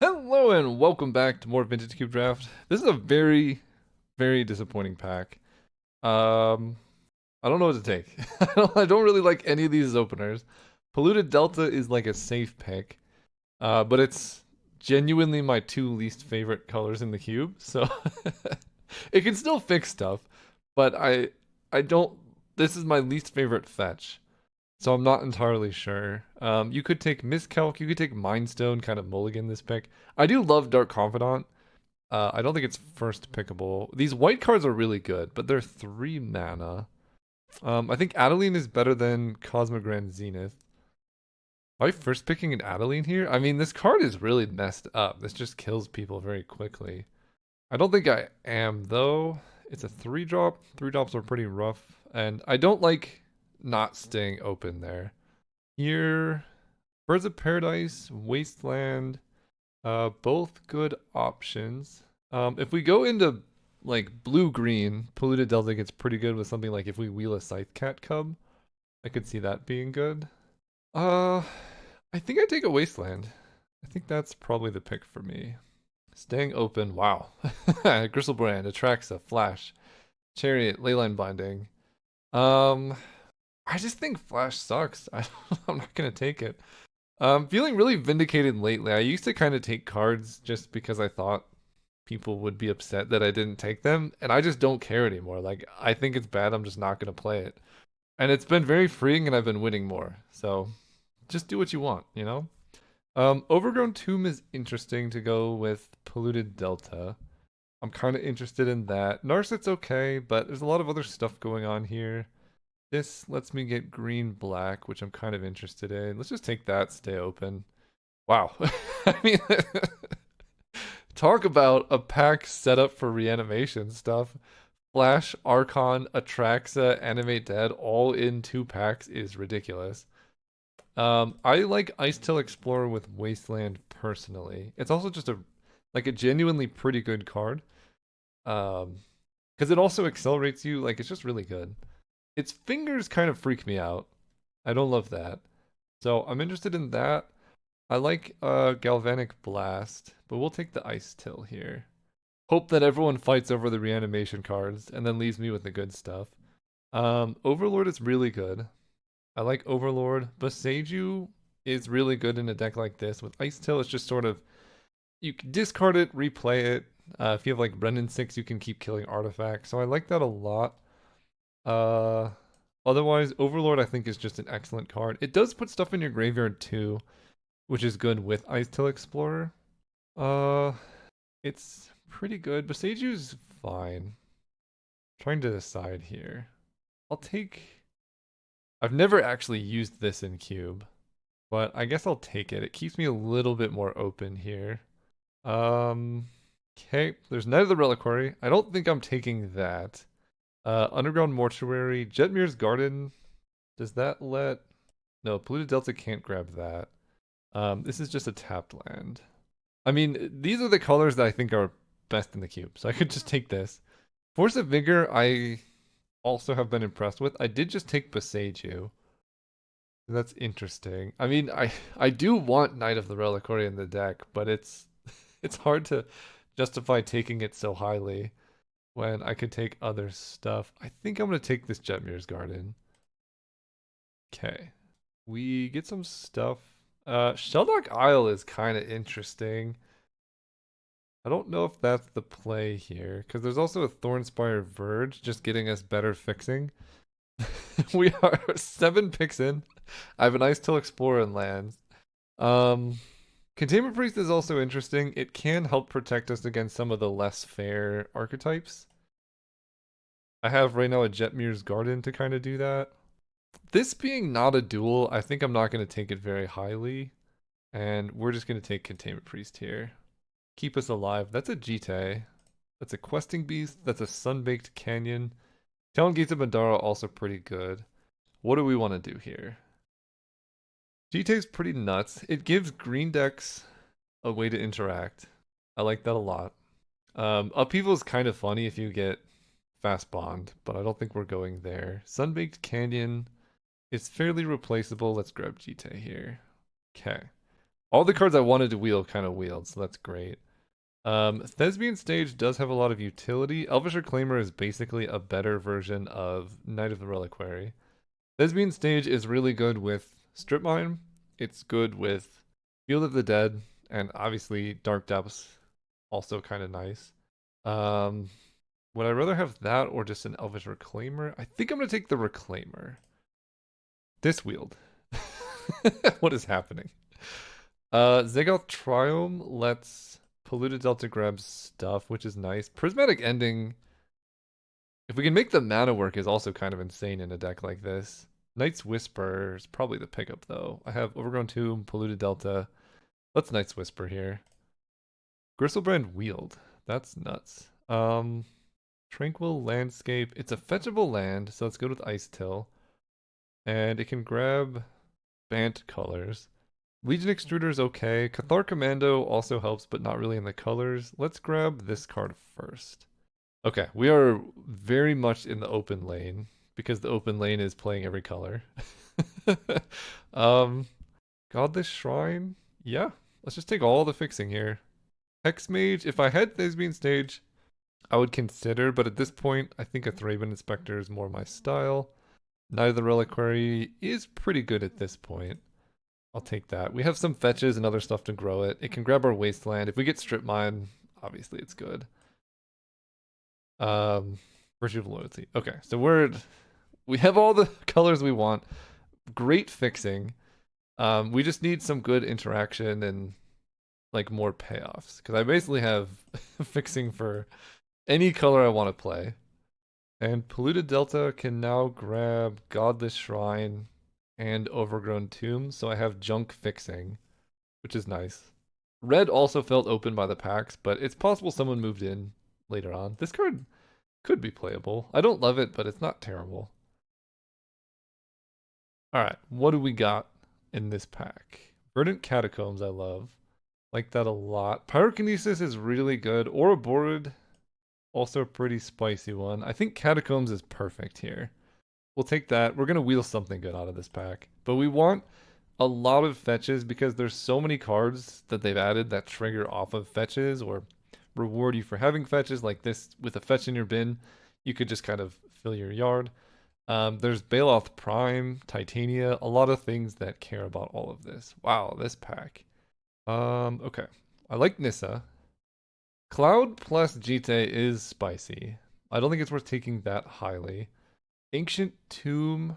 Hello and welcome back to more Vintage Cube Draft. This is a very, very disappointing pack. Um, I don't know what to take. I don't really like any of these openers. Polluted Delta is like a safe pick, but it's genuinely my two least favorite colors in the cube. So it can still fix stuff, but I don't. This is my least favorite fetch. So I'm not entirely sure. You could take Miscalc, you could take Mind Stone, kind of mulligan this pick. I do love Dark Confidant. I don't think it's first pickable. These white cards are really good, but they're 3 mana. I think Adeline is better than Cosmogrand Zenith. Am I first picking an Adeline here? I mean, this card is really messed up. This just kills people very quickly. I don't think I am, though. It's a 3-drop. 3-drops are pretty rough, and I don't like not staying open there. Here, Birds of Paradise, Wasteland, both good options. If we go into like blue-green, Polluted Delta gets pretty good with something like if we wheel a Scythe Cat Cub. I could see that being good. Uh, I think I take a Wasteland. I think that's probably the pick for me. Staying open, wow. Gristlebrand, Atraxa, Flash, Chariot, Leyline Binding. Um, I just think Flash sucks. I'm not gonna take it. I'm feeling really vindicated lately. I used to kind of take cards just because I thought people would be upset that I didn't take them, and I just don't care anymore. Like, I think it's bad, I'm just not gonna play it. And it's been very freeing and I've been winning more. So just do what you want, you know? Overgrown Tomb is interesting to go with Polluted Delta. I'm kind of interested in that. Narset's okay, but there's a lot of other stuff going on here. This lets me get green black, which I'm kind of interested in. Let's just take that, stay open. Wow. I mean, talk about a pack set up for reanimation stuff. Flash, Archon, Atraxa, Animate Dead, all in 2 packs is ridiculous. I like Ice Tail Explorer with Wasteland personally. It's also just a genuinely pretty good card. Because it also accelerates you. Like, it's just really good. Its fingers kind of freak me out. I don't love that. So I'm interested in that. I like Galvanic Blast, but we'll take the Ice Till here. Hope that everyone fights over the reanimation cards and then leaves me with the good stuff. Overlord is really good. I like Overlord. Boseiju is really good in a deck like this. With Ice Till, it's just sort of you can discard it, replay it. If you have like Brennan 6, you can keep killing artifacts. So I like that a lot. Uh, Otherwise, Overlord I think is just an excellent card. It does put stuff in your graveyard too, which is good with Ice Till Explorer. Uh, it's pretty good. Boseiju's fine. Trying to decide here. I'll take. I've never actually used this in Cube, but I guess I'll take it. It keeps me a little bit more open here. Um, okay. There's Night of the Reliquary. I don't think I'm taking that. Underground Mortuary, Jetmir's Garden. Does that let? No, Polluted Delta can't grab that. This is just a tapped land. I mean, these are the colors that I think are best in the cube, so I could just take this. Force of Vigor, I also have been impressed with. I did just take Boseiju. That's interesting. I mean, I do want Knight of the Reliquary in the deck, but it's hard to justify taking it so highly when I could take other stuff. I think I'm gonna take this Jetmir's Garden. Okay. We get some stuff. Sheldock Isle is kind of interesting. I don't know if that's the play here, because there's also a Thornspire Verge just getting us better fixing. We are 7 picks in. I have a nice Till Explorer and lands. Um, Containment Priest is also interesting. It can help protect us against some of the less fair archetypes. I have right now a Jetmir's Garden to kind of do that. This being not a duel, I think I'm not going to take it very highly. And we're just going to take Containment Priest here. Keep us alive. That's a Jite. That's a Questing Beast. That's a Sunbaked Canyon. Talon Gates of Madara also pretty good. What do we want to do here? Jite's pretty nuts. It gives green decks a way to interact. I like that a lot. Upheaval is kind of funny if you get Fast Bond, but I don't think we're going there. Sunbaked Canyon is fairly replaceable. Let's grab Jite here. Okay. All the cards I wanted to wheel kind of wheeled, so that's great. Thespian Stage does have a lot of utility. Elvish Reclaimer is basically a better version of Knight of the Reliquary. Thespian Stage is really good with Strip Mine. It's good with Field of the Dead, and obviously Dark Depths, also kind of nice. Um, would I rather have that or just an Elvish Reclaimer? I think I'm gonna take the Reclaimer. This wield. What is happening? Zagoth Triome lets Polluted Delta grab stuff, which is nice. Prismatic Ending, if we can make the mana work, is also kind of insane in a deck like this. Knight's Whisper is probably the pickup, though. I have Overgrown Tomb, Polluted Delta. Let's Knight's Whisper here. Gristlebrand Wield. That's nuts. Tranquil Landscape. It's a fetchable land, so let's go with Ice Till. And it can grab Bant colors. Legion Extruder is okay. Cathar Commando also helps, but not really in the colors. Let's grab this card first. Okay, we are very much in the open lane because the open lane is playing every color. Godless Shrine? Yeah, let's just take all the fixing here. Hex Mage, if I had Thespian Stage, I would consider, but at this point, I think a Thraben Inspector is more my style. Knight of the Reliquary is pretty good at this point. I'll take that. We have some fetches and other stuff to grow it. It can grab our Wasteland. If we get Strip Mine, obviously it's good. Virtue of Loyalty. Okay, so we have all the colors we want. Great fixing. We just need some good interaction and like more payoffs because I basically have fixing for any color I want to play. And Polluted Delta can now grab Godless Shrine and Overgrown Tomb, so I have junk fixing, which is nice. Red also felt open by the packs, but it's possible someone moved in later on. This card could be playable. I don't love it, but it's not terrible. Alright, what do we got in this pack? Verdant Catacombs I love. Like that a lot. Pyrokinesis is really good. Ouroborid, also a pretty spicy one. I think Catacombs is perfect here. We'll take that. We're going to wheel something good out of this pack. But we want a lot of fetches because there's so many cards that they've added that trigger off of fetches or reward you for having fetches. Like this, with a fetch in your bin, you could just kind of fill your yard. There's Baloth Prime, Titania, a lot of things that care about all of this. Wow, this pack. Okay. I like Nissa. Cloud plus Jite is spicy. I don't think it's worth taking that highly. Ancient Tomb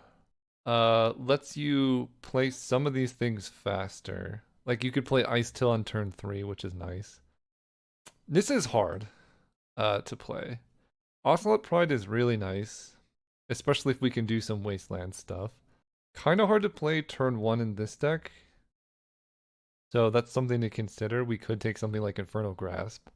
lets you play some of these things faster. Like you could play Ice Till on turn 3, which is nice. This is hard to play. Ocelot Pride is really nice, especially if we can do some Wasteland stuff. Kind of hard to play turn 1 in this deck. So that's something to consider. We could take something like Infernal Grasp.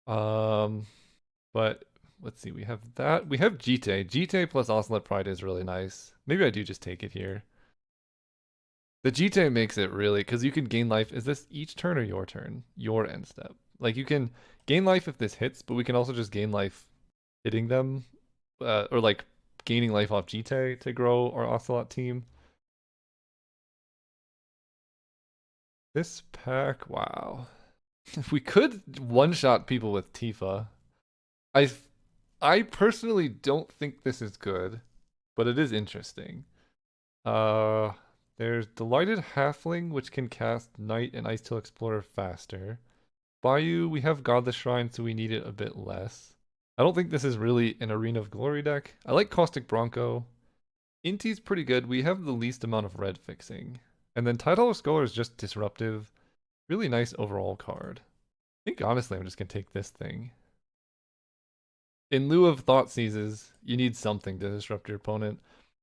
But let's see, we have that. We have Jite. Jite plus Ocelot Pride is really nice. Maybe I do just take it here. The Jite makes it really, because you can gain life. Is this each turn or your turn? Your end step. Like you can gain life if this hits, but we can also just gain life hitting them. Or like gaining life off Jite to grow our Ocelot team. This pack, wow. We could one-shot people with Tifa. I personally don't think this is good, but it is interesting. There's Delighted Halfling, which can cast Knight and Ice Till Explorer faster. Bayou, we have Godless Shrine, so we need it a bit less. I don't think this is really an Arena of Glory deck. I like Caustic Bronco. Inti's pretty good. We have the least amount of red fixing. And then Tidal Scholar is just disruptive. Really nice overall card. I think honestly I'm just going to take this thing. In lieu of Thought Seizes, you need something to disrupt your opponent.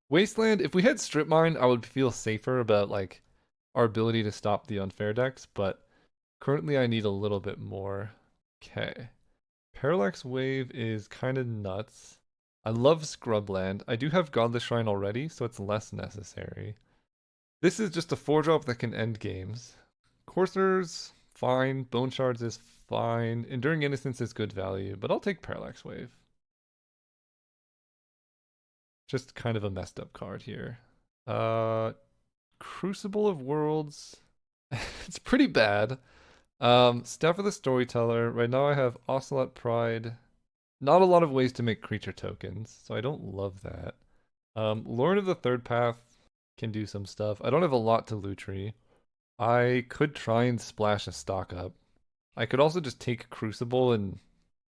Wasteland, if we had Strip Mine, I would feel safer about like our ability to stop the unfair decks, but currently I need a little bit more. Okay. Parallax Wave is kind of nuts. I love Scrubland. I do have Godless Shrine already, so it's less necessary. This is just a 4-drop that can end games. Courser's fine. Bone Shards is fine. Enduring Innocence is good value, but I'll take Parallax Wave. Just kind of a messed up card here. Crucible of Worlds. It's pretty bad. Staff of the Storyteller. Right now I have Ocelot Pride. Not a lot of ways to make creature tokens, so I don't love that. Lord of the Third Path can do some stuff. I don't have a lot to Lutri. I could try and splash a stock up. I could also just take Crucible and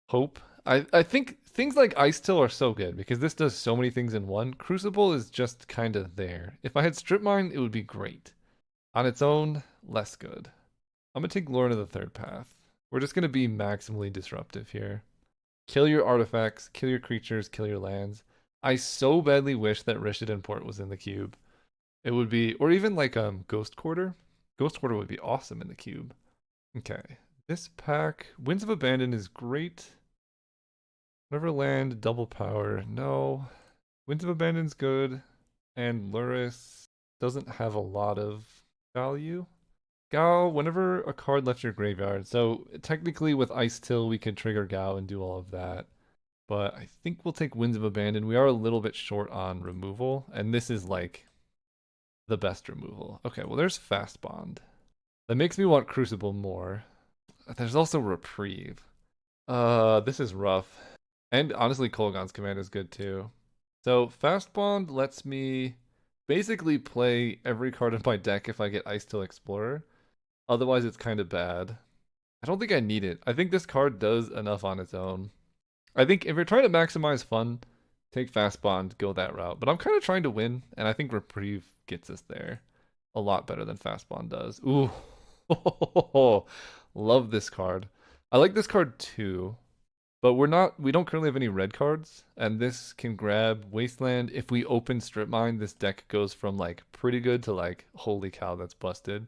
hope. I think things like Ice Till are so good because this does so many things in one. Crucible is just kind of there. If I had Strip Mine, it would be great. On its own, less good. I'm gonna take Lord of the Third Path. We're just gonna be maximally disruptive here. Kill your artifacts, kill your creatures, kill your lands. I so badly wish that Rishadan Port was in the cube. It would be, or even like Ghost Quarter. Ghost Quarter would be awesome in the cube. Okay, this pack, Winds of Abandon is great. Neverland, double power, no. Winds of Abandon's good, and Luris doesn't have a lot of value. Gao, whenever a card left your graveyard, so technically with Ice Till we could trigger Gao and do all of that. But I think we'll take Winds of Abandon. We are a little bit short on removal, and this is like the best removal. Okay, well there's Fast Bond. That makes me want Crucible more. There's also Reprieve. This is rough. And honestly, Kolaghan's Command is good too. So Fast Bond lets me basically play every card in my deck if I get Ice Till Explorer. Otherwise, it's kind of bad. I don't think I need it. I think this card does enough on its own. I think if you're trying to maximize fun, take Fast Bond, go that route. But I'm kind of trying to win, and I think Reprieve gets us there a lot better than Fast Bond does. Ooh, love this card. I like this card too, but we don't currently have any red cards, and this can grab Wasteland. If we open Strip Mine, this deck goes from like pretty good to like holy cow, that's busted.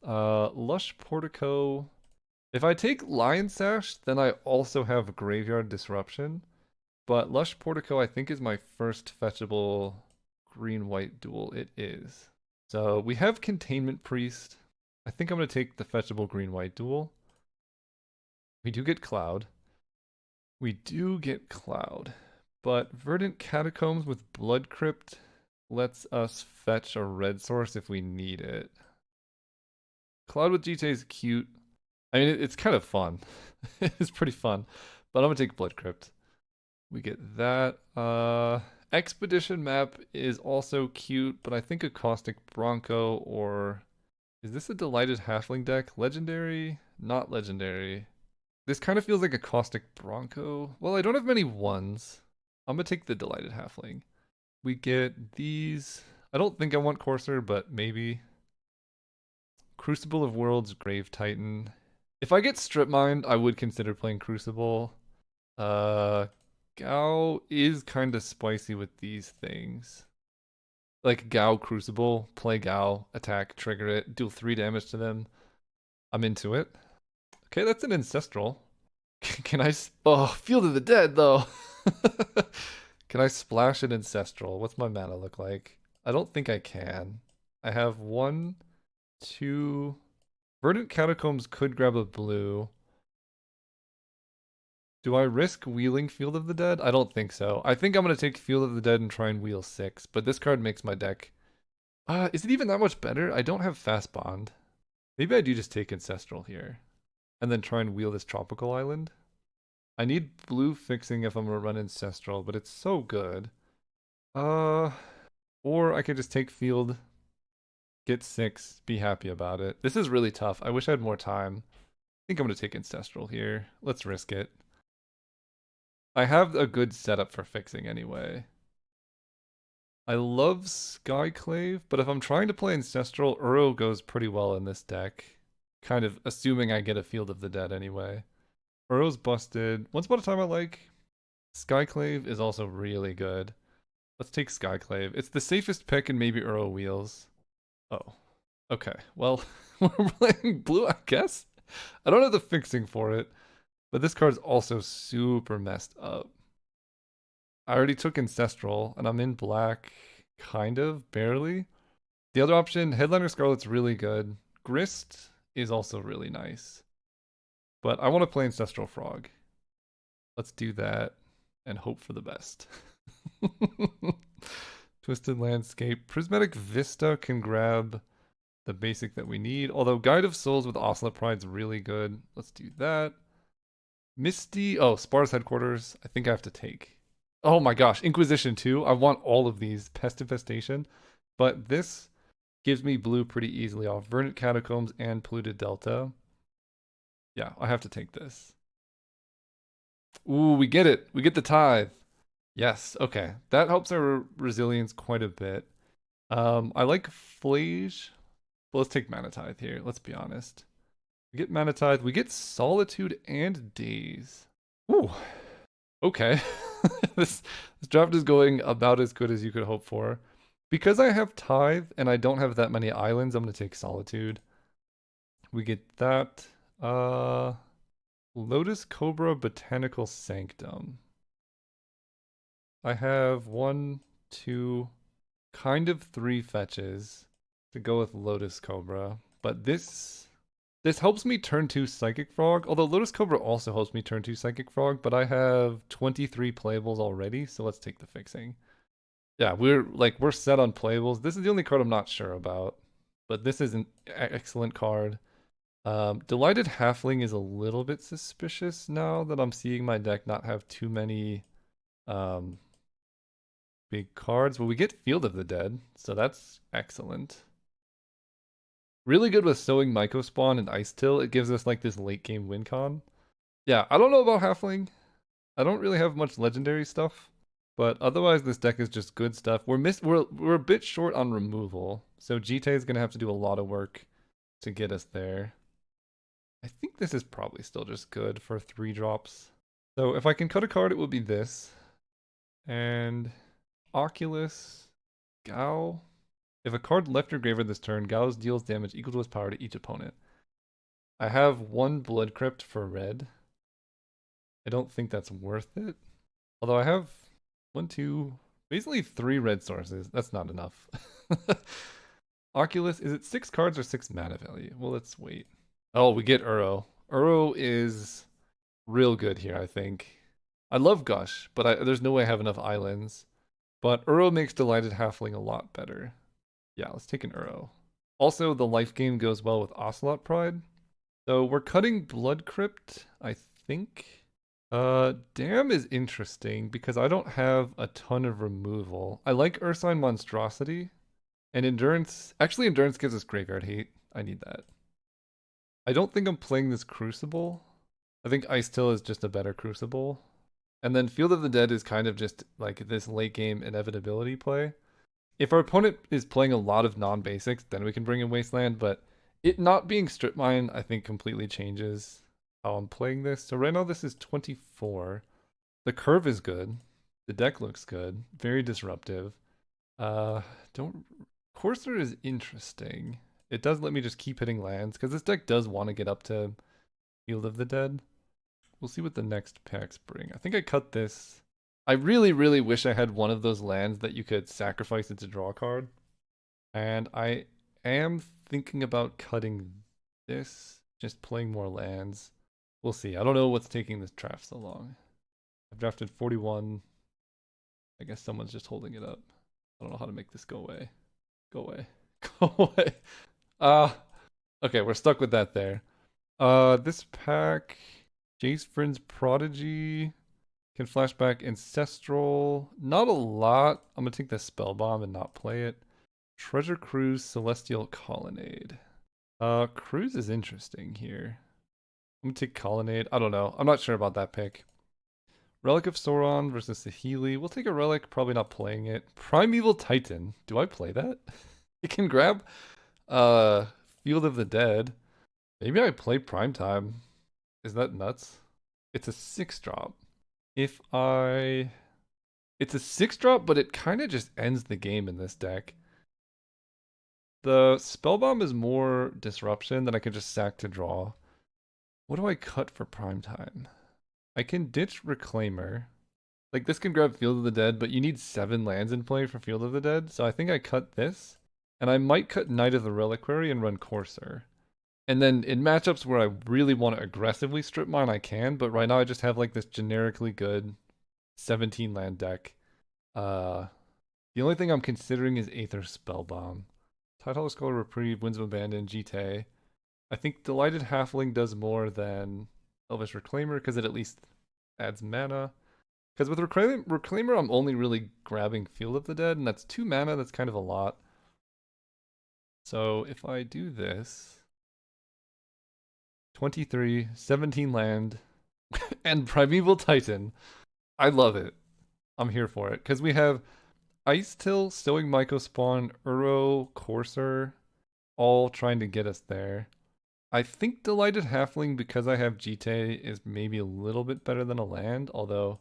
Lush Portico. If I take Lion Sash, then I also have Graveyard Disruption. But Lush Portico, I think, is my first fetchable green-white duel. It is. So we have Containment Priest. I think I'm going to take the fetchable green-white duel. We do get Cloud. We do get Cloud. But Verdant Catacombs with Blood Crypt lets us fetch a red source if we need it. Cloud with GTA is cute. I mean, it's kind of fun. It's pretty fun. But I'm going to take Blood Crypt. We get that. Expedition map is also cute, but I think a Caustic Bronco or... Is this a Delighted Halfling deck? Legendary? Not legendary. This kind of feels like a Caustic Bronco. Well, I don't have many ones. I'm going to take the Delighted Halfling. We get these. I don't think I want Courser, but maybe. Crucible of Worlds, Grave Titan. If I get Strip Mined, I would consider playing Crucible. Gao is kind of spicy with these things. Like Gao Crucible, play Gao, attack, trigger it, deal 3 damage to them. I'm into it. Okay, that's an Ancestral. Can I... Oh, Field of the Dead, though. Can I splash an Ancestral? What's my mana look like? I don't think I can. I have 1, 2... Verdant Catacombs could grab a blue. Do I risk wheeling Field of the Dead? I don't think so. I think I'm going to take Field of the Dead and try and wheel 6, but this card makes my deck... is it even that much better? I don't have Fast Bond. Maybe I do just take Ancestral here. And then try and wheel this Tropical Island. I need blue fixing if I'm going to run Ancestral, but it's so good. Or I could just take Field, get 6, be happy about it. This is really tough. I wish I had more time. I think I'm going to take Ancestral here. Let's risk it. I have a good setup for fixing anyway. I love Skyclave, but if I'm trying to play Ancestral, Uro goes pretty well in this deck. Kind of assuming I get a Field of the Dead anyway. Uro's busted. Once Upon a Time I like. Skyclave is also really good. Let's take Skyclave. It's the safest pick and maybe Uro wheels. Oh. Okay. Well, we're playing blue, I guess? I don't have the fixing for it. But this card's also super messed up. I already took Ancestral, and I'm in black, kind of, barely. The other option, Headliner Scarlet's really good. Grist is also really nice. But I want to play Ancestral Frog. Let's do that and hope for the best. Twisted Landscape. Prismatic Vista can grab the basic that we need. Although Guide of Souls with Ocelot Pride's really good. Let's do that. Misty. Oh, Spar's Headquarters. I think I have to take. Oh my gosh, Inquisition 2. I want all of these. Pest Infestation. But this gives me blue pretty easily off. Verdant Catacombs and Polluted Delta. Yeah, I have to take this. Ooh, we get it. We get the tithe. Yes, okay. That helps our resilience quite a bit. I like Flage. But let's take Mana Tithe here. Let's be honest. We get Mana Tithe. We get Solitude and Daze. Ooh. Okay. this draft is going about as good as you could hope for. Because I have Tithe and I don't have that many islands, I'm going to take Solitude. We get that. Lotus Cobra Botanical Sanctum. I have 1, 2, kind of 3 fetches to go with Lotus Cobra. But this helps me turn 2 Psychic Frog, although Lotus Cobra also helps me turn 2 Psychic Frog, but I have 23 playables already, so let's take the fixing. Yeah, we're set on playables. This is the only card I'm not sure about, but this is an excellent card. Delighted Halfling is a little bit suspicious now that I'm seeing my deck not have too many big cards. Well, we get Field of the Dead, so that's excellent. Really good with Sowing Mycospawn and Ice Till. It gives us like this late game win con. Yeah, I don't know about Halfling. I don't really have much legendary stuff, but otherwise this deck is just good stuff. We're a bit short on removal, so Jite is gonna have to do a lot of work to get us there. I think this is probably still just good for 3 drops. So if I can cut a card, it will be this. And Oculus, Gao. If a card left your graveyard this turn, Gauss deals damage equal to its power to each opponent. I have 1 Blood Crypt for red. I don't think that's worth it. Although I have 1, 2, basically 3 red sources. That's not enough. Oculus, is it 6 cards or 6 mana value? Well, let's wait. Oh, we get Uro. Uro is real good here, I think. I love Gush, but there's no way I have enough islands. But Uro makes Delighted Halfling a lot better. Yeah, let's take an Uro. Also, the life game goes well with Ocelot Pride. So we're cutting Blood Crypt, I think. Dam is interesting because I don't have a ton of removal. I like Ursine Monstrosity. And Endurance... Actually, Endurance gives us Graveyard Hate. I need that. I don't think I'm playing this Crucible. I think Ice Till is just a better Crucible. And then Field of the Dead is kind of just like this late game inevitability play. If our opponent is playing a lot of non-basics, then we can bring in Wasteland, but it not being Strip Mine, I think completely changes how I'm playing this. So right now this is 24. The curve is good. The deck looks good. Very disruptive. Courser is interesting. It does let me just keep hitting lands, because this deck does want to get up to Field of the Dead. We'll see what the next packs bring. I think I cut this. I really, really wish I had one of those lands that you could sacrifice it to draw a card. And I am thinking about cutting this, just playing more lands. We'll see. I don't know what's taking this draft so long. I've drafted 41. I guess someone's just holding it up. I don't know how to make this go away. Go away. Go away. Okay, we're stuck with that there. This pack, Jace Vryn's Prodigy, can flashback Ancestral. Not a lot. I'm gonna take the Spell Bomb and not play it. Treasure Cruise, Celestial Colonnade. Cruise is interesting here. I'm gonna take Colonnade. I don't know. I'm not sure about that pick. Relic of Sauron versus Saheeli. We'll take a Relic, probably not playing it. Primeval Titan. Do I play that? It can grab Field of the Dead. Maybe I play Primetime. Is that nuts? It's a 6-drop. It's a 6-drop, but it kind of just ends the game in this deck. The Spellbomb is more disruption that I can just sack to draw. What do I cut for Primetime? I can ditch Reclaimer. Like, this can grab Field of the Dead, but you need 7 lands in play for Field of the Dead, so I think I cut this. And I might cut Knight of the Reliquary and run Courser. And then in matchups where I really want to aggressively strip mine, I can, but right now I just have like this generically good 17 land deck. The only thing I'm considering is Aether Spellbomb Tidal Scholar Reprieve, Winds of Abandon, Jite. I think Delighted Halfling does more than Elvish Reclaimer because it at least adds mana. Because with Reclaimer, I'm only really grabbing Field of the Dead, and that's 2 mana, that's kind of a lot. So if I do this, 23, 17 land, and Primeval Titan, I love it. I'm here for it. Because we have Ice Till, Stowing Mycospawn, Uro, Courser, all trying to get us there. I think Delighted Halfling, because I have Jite, is maybe a little bit better than a land, although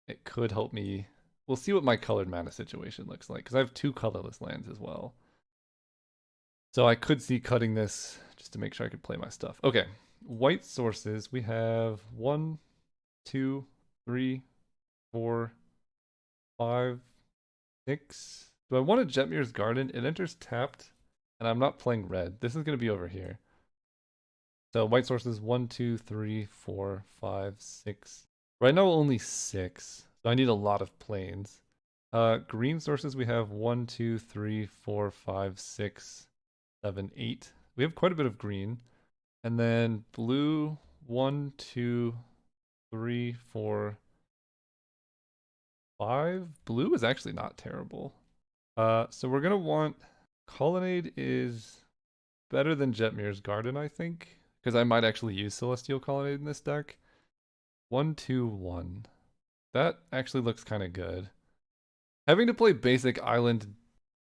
it could help me. We'll see what my colored mana situation looks like, because I have 2 colorless lands as well. So I could see cutting this just to make sure I could play my stuff. Okay, white sources. We have 1, 2, 3, 4, 5, 6. Do I want a Jetmir's Garden? It enters tapped, and I'm not playing red. This is going to be over here. So white sources 1, 2, 3, 4, 5, 6. Right now only 6. So I need a lot of planes. Green sources we have 1, 2, 3, 4, 5, 6, 7, 8. We have quite a bit of green. And then blue 1, 2, 3, 4, 5. Blue is actually not terrible. So we're gonna want Colonnade is better than Jetmir's Garden, I think. Because I might actually use Celestial Colonnade in this deck. 1, 2, 1. That actually looks kind of good. Having to play basic island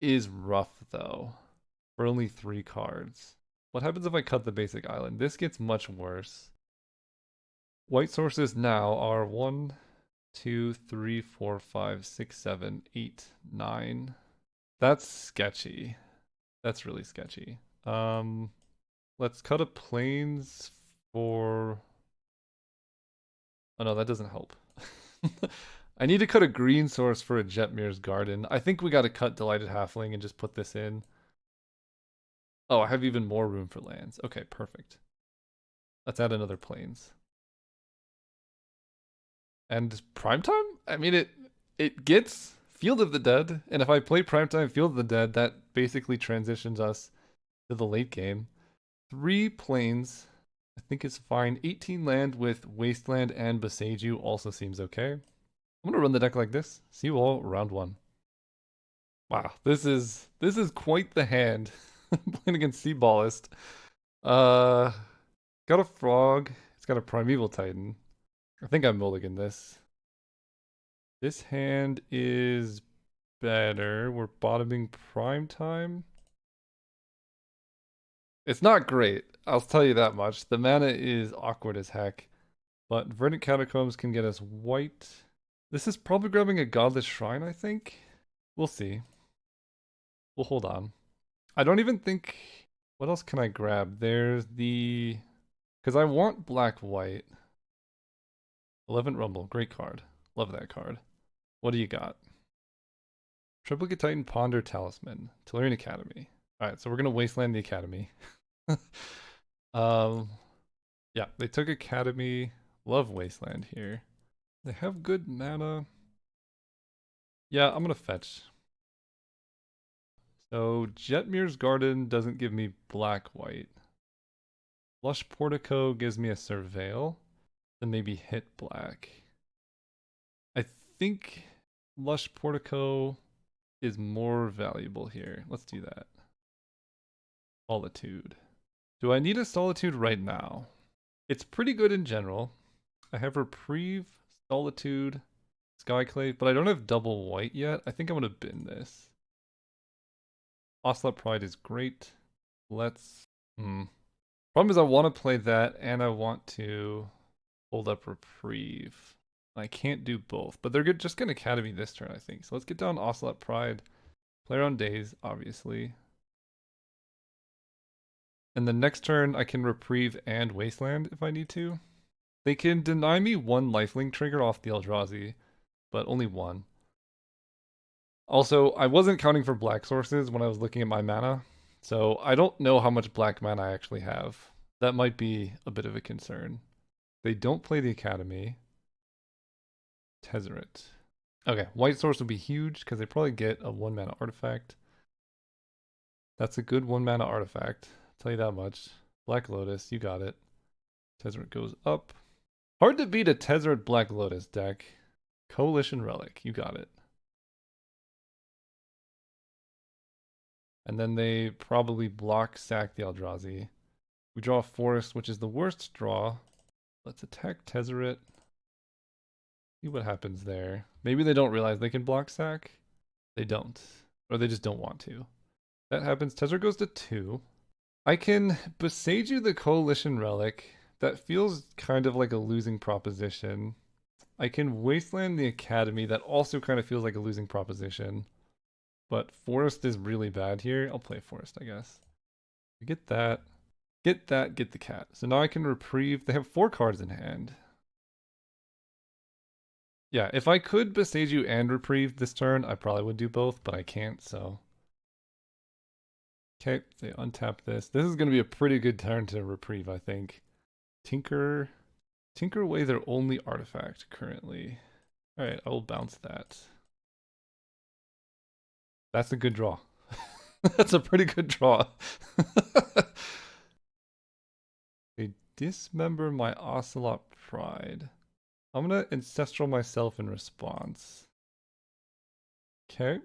is rough, though. For only 3 cards. What happens if I cut the basic island? This gets much worse. White sources now are 1, 2, 3, 4, 5, 6, 7, 8, 9. That's sketchy. That's really sketchy. Let's cut a plains for... Oh no, that doesn't help. I need to cut a green source for a Jetmir's Garden. I think we gotta cut Delighted Halfling and just put this in. Oh, I have even more room for lands. Okay, perfect. Let's add another plains. And Primetime? I mean, it gets Field of the Dead, and if I play Primetime Field of the Dead, that basically transitions us to the late game. 3 plains, I think is fine. 18 land with Wasteland and Boseiju also seems okay. I'm gonna run the deck like this. See you all round 1. Wow, this is quite the hand. Playing against Seaballist. Got a frog. It's got a Primeval Titan. I think I mulligan this. This hand is better. We're bottoming Primetime. It's not great. I'll tell you that much. The mana is awkward as heck. But Verdant Catacombs can get us white. This is probably grabbing a Godless Shrine, I think. We'll see. We'll hold on. I don't even think... What else can I grab? There's the... Because I want black-white. 11 Rumble. Great card. Love that card. What do you got? Triplicate Titan Ponder Talisman. Tellurian Academy. Alright, so we're going to Wasteland the Academy. Yeah, they took Academy. Love Wasteland here. They have good mana. Yeah, I'm going to fetch. So Jetmir's Garden doesn't give me black-white. Lush Portico gives me a Surveil. Then maybe hit black. I think Lush Portico is more valuable here. Let's do that. Solitude. Do I need a Solitude right now? It's pretty good in general. I have Reprieve, Solitude, Skyclave, but I don't have double white yet. I think I'm going to bin this. Ocelot Pride is great. Let's... Problem is I want to play that and I want to hold up Reprieve. I can't do both, but they're just going to Academy this turn, I think. So let's get down Ocelot Pride. Play around Days, obviously. And the next turn I can Reprieve and Wasteland if I need to. They can deny me 1 lifelink trigger off the Eldrazi, but only 1. Also, I wasn't counting for black sources when I was looking at my mana, so I don't know how much black mana I actually have. That might be a bit of a concern. They don't play the Academy. Tezzeret. Okay, white source will be huge because they probably get a 1 mana artifact. That's a good 1 mana artifact. I'll tell you that much. Black Lotus, you got it. Tezzeret goes up. Hard to beat a Tezzeret Black Lotus deck. Coalition Relic, you got it. And then they probably block sack the Eldrazi. We draw a forest, which is the worst draw. Let's attack Tezzeret. See what happens there. Maybe they don't realize they can block sack. They don't. Or they just don't want to. That happens. Tezzeret goes to 2. I can Beseiju the Coalition Relic. That feels kind of like a losing proposition. I can Wasteland the Academy. That also kind of feels like a losing proposition. But Forest is really bad here. I'll play Forest, I guess. Get that. Get that, get the cat. So now I can reprieve. They have 4 cards in hand. Yeah, if I could Beseiju and reprieve this turn, I probably would do both, but I can't, so. Okay, they untap this. This is going to be a pretty good turn to reprieve, I think. Tinker away their only artifact currently. Alright, I will bounce that. That's a good draw. That's a pretty good draw. They dismember my Ocelot Pride. I'm gonna Ancestral myself in response. Okay.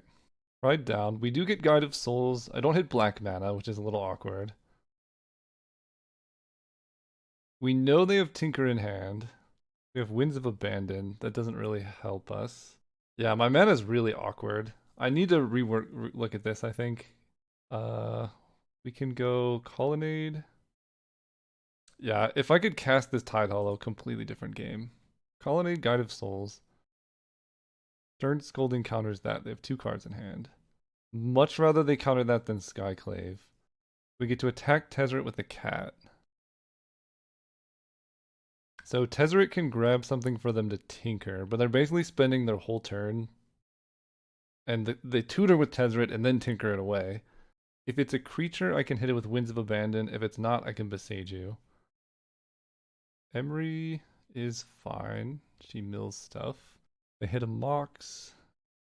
Pride down. We do get Guide of Souls. I don't hit black mana, which is a little awkward. We know they have Tinker in hand. We have Winds of Abandon. That doesn't really help us. Yeah, my mana is really awkward. I need to look at this, I think. We can go Colonnade. Yeah, if I could cast this Tide Hollow, completely different game. Colonnade, Guide of Souls. Stern Scolding counters that. They have 2 cards in hand. Much rather they counter that than Skyclave. We get to attack Tezzeret with the cat. So Tezzeret can grab something for them to tinker, but they're basically spending their whole turn. And they tutor with Tezzeret and then tinker it away. If it's a creature, I can hit it with Winds of Abandon. If it's not, I can Beseiju. Emery is fine. She mills stuff. They hit a Mox.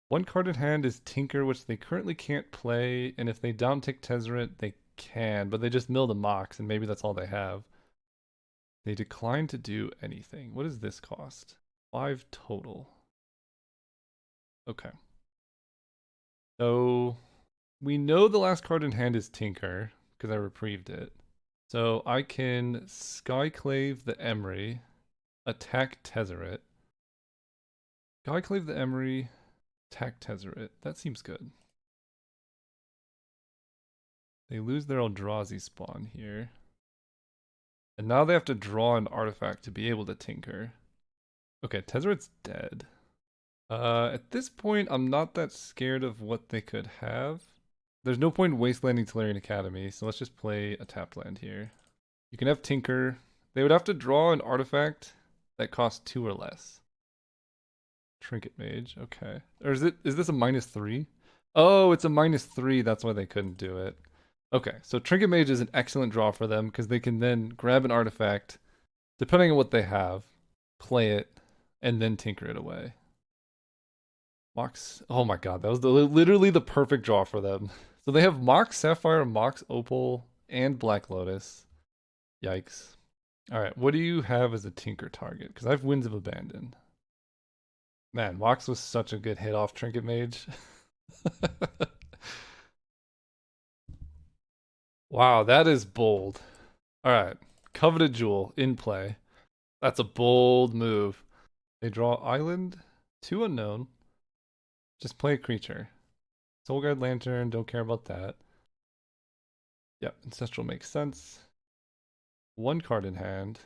1 card in hand is Tinker, which they currently can't play, and if they downtick Tezzeret, they can, but they just mill the Mox, and maybe that's all they have. They decline to do anything. What does this cost? 5 total. Okay. So, we know the last card in hand is Tinker, because I reprieved it. So I can Skyclave the Emery, attack Tezzeret. Skyclave the Emery, attack Tezzeret. That seems good. They lose their Eldrazi spawn here. And now they have to draw an artifact to be able to tinker. Okay, Tezzeret's dead. At this point, I'm not that scared of what they could have. There's no point wastelanding Tolarian Academy, so let's just play a tapped land here. You can have Tinker. They would have to draw an artifact that costs 2 or less. Trinket Mage, okay. Or is this a -3? Oh, it's a -3, that's why they couldn't do it. Okay, so Trinket Mage is an excellent draw for them because they can then grab an artifact, depending on what they have, play it, and then tinker it away. Mox, oh my god, that was literally the perfect draw for them. So they have Mox Sapphire, Mox Opal, and Black Lotus. Yikes. Alright, what do you have as a tinker target? Because I have Winds of Abandon. Man, Mox was such a good hit off Trinket Mage. Wow, that is bold. Alright, Coveted Jewel in play. That's a bold move. They draw Island, 2 unknown. Just play a creature. Soulguard Lantern, don't care about that. Yep, Ancestral makes sense. 1 card in hand.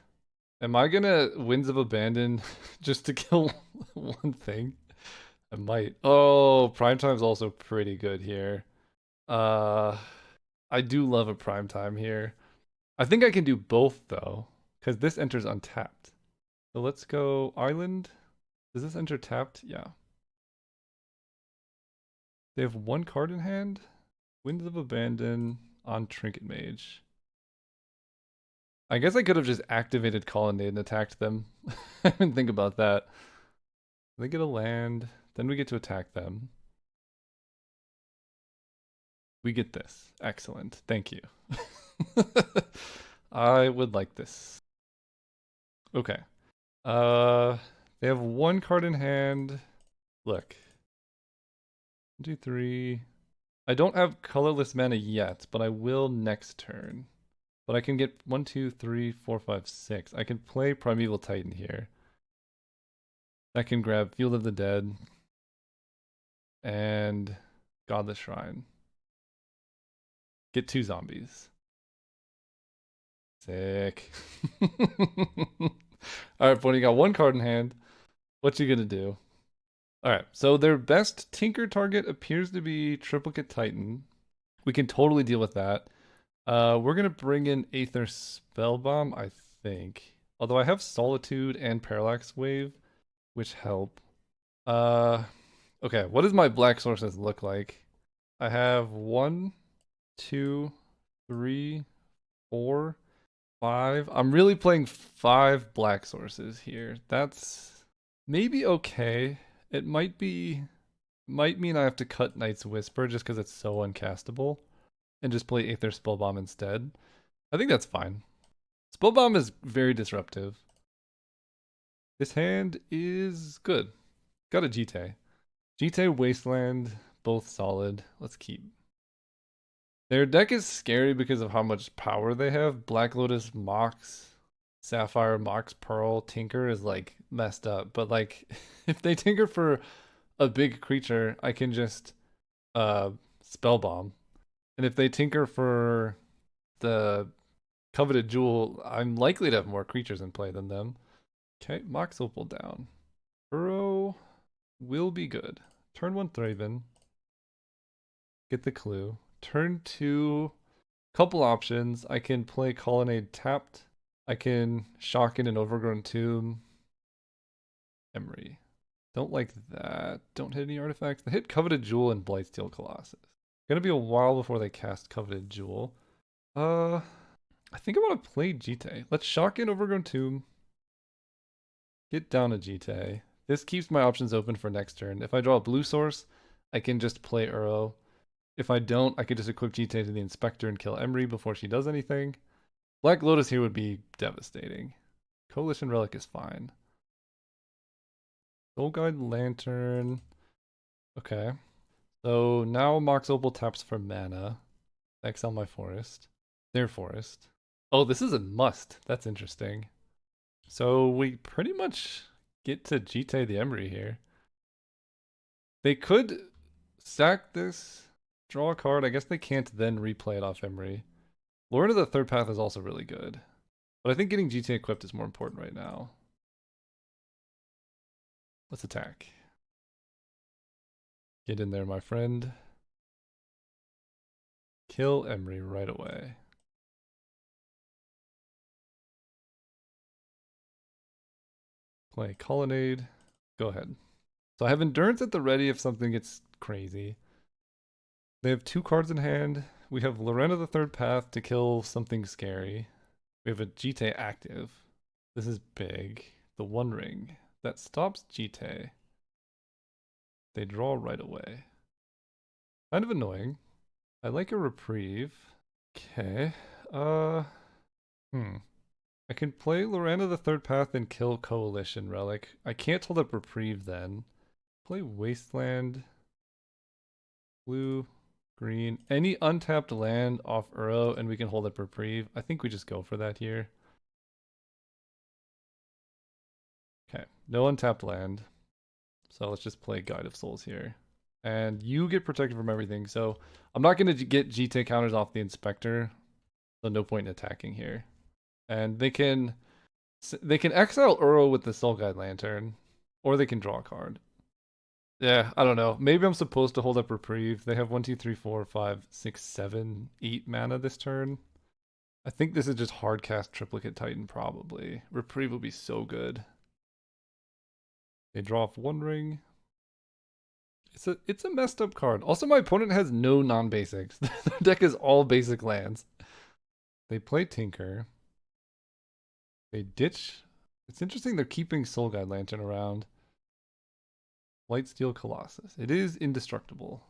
Am I gonna Winds of Abandon just to kill 1 thing? I might. Oh, Primetime's also pretty good here. I do love a Primetime here. I think I can do both though, because this enters untapped. So let's go Island. Does this enter tapped? Yeah. They have 1 card in hand. Winds of Abandon on Trinket Mage. I guess I could have just activated Colonnade and attacked them. I didn't think about that. They get a land, then we get to attack them. We get this. Excellent. Thank you. I would like this. Okay. Uh, they have one card in hand. Look. 1, 2, 3. I don't have colorless mana yet, but I will next turn. But I can get 1, 2, 3, 4, 5, 6. I can play Primeval Titan here. I can grab Field of the Dead and Godless Shrine. Get 2 zombies. Sick. Alright, Bonnie, you got 1 card in hand. What you gonna do? Alright, so their best Tinker target appears to be Triplicate Titan. We can totally deal with that. We're gonna bring in Aether Spellbomb, I think. Although I have Solitude and Parallax Wave, which help. Okay, what does my black sources look like? I have 1, 2, 3, 4, 5. I'm really playing 5 black sources here. That's maybe okay. It might mean I have to cut Knight's Whisper just because it's so uncastable and just play Aether Spellbomb instead. I think that's fine. Spellbomb is very disruptive. This hand is good. Got a Jite. Jite, Wasteland, both solid. Let's keep. Their deck is scary because of how much power they have. Black Lotus, Mox, Sapphire, Mox, Pearl, Tinker is like messed up. But like, if they Tinker for a big creature, I can just Spellbomb. And if they Tinker for the Coveted Jewel, I'm likely to have more creatures in play than them. Okay, Mox Opal down. Burrow will be good. Turn 1 Thraben. Get the clue. Turn 2, couple options. I can play Colonnade tapped. I can shock in an Overgrown Tomb. Emery. Don't like that. Don't hit any artifacts. They hit Coveted Jewel and Blightsteel Colossus. Gonna be a while before they cast Coveted Jewel. I think I want to play Jite. Let's shock in Overgrown Tomb. Get down a Jite. This keeps my options open for next turn. If I draw a blue source, I can just play Uro. If I don't, I could just equip Jite to the Inspector and kill Emery before she does anything. Black Lotus here would be devastating. Coalition Relic is fine. Soul Guide Lantern. Okay. So now Mox Opal taps for mana. Exile my forest. Their forest. Oh, this is a must. That's interesting. So we pretty much get to Jite the Emery here. They could sack this, draw a card. I guess they can't then replay it off Emery. Lord of the Third Path is also really good. But I think getting Jite equipped is more important right now. Let's attack. Get in there, my friend. Kill Emery right away. Play Colonnade. Go ahead. So I have Endurance at the ready if something gets crazy. They have 2 cards in hand. We have Lorena the Third Path to kill something scary. We have a Jite active. This is big. The One Ring. That stops Jite. They draw right away. Kind of annoying. I like a reprieve. Okay. I can play Lorena the Third Path and kill Coalition Relic. I can't hold up reprieve then. Play Wasteland. Blue, green. Any untapped land off Uro and we can hold up reprieve. I think we just go for that here. Okay, no untapped land. So let's just play Guide of Souls here. And you get protected from everything. So I'm not going to get Jite counters off the Inspector. So no point in attacking here. And they can exile Uro with the Soul Guide Lantern. Or they can draw a card. Yeah, I don't know. Maybe I'm supposed to hold up reprieve. They have 1, 2, 3, 4, 5, 6, 7, 8 mana this turn. I think this is just hard cast Triplicate Titan probably. Reprieve will be so good. They draw off One Ring. It's a messed up card. Also, my opponent has no non-basics. Their deck is all basic lands. They play Tinker. They ditch. It's interesting they're keeping Soul Guide Lantern around. Lightsteel Colossus. It is indestructible.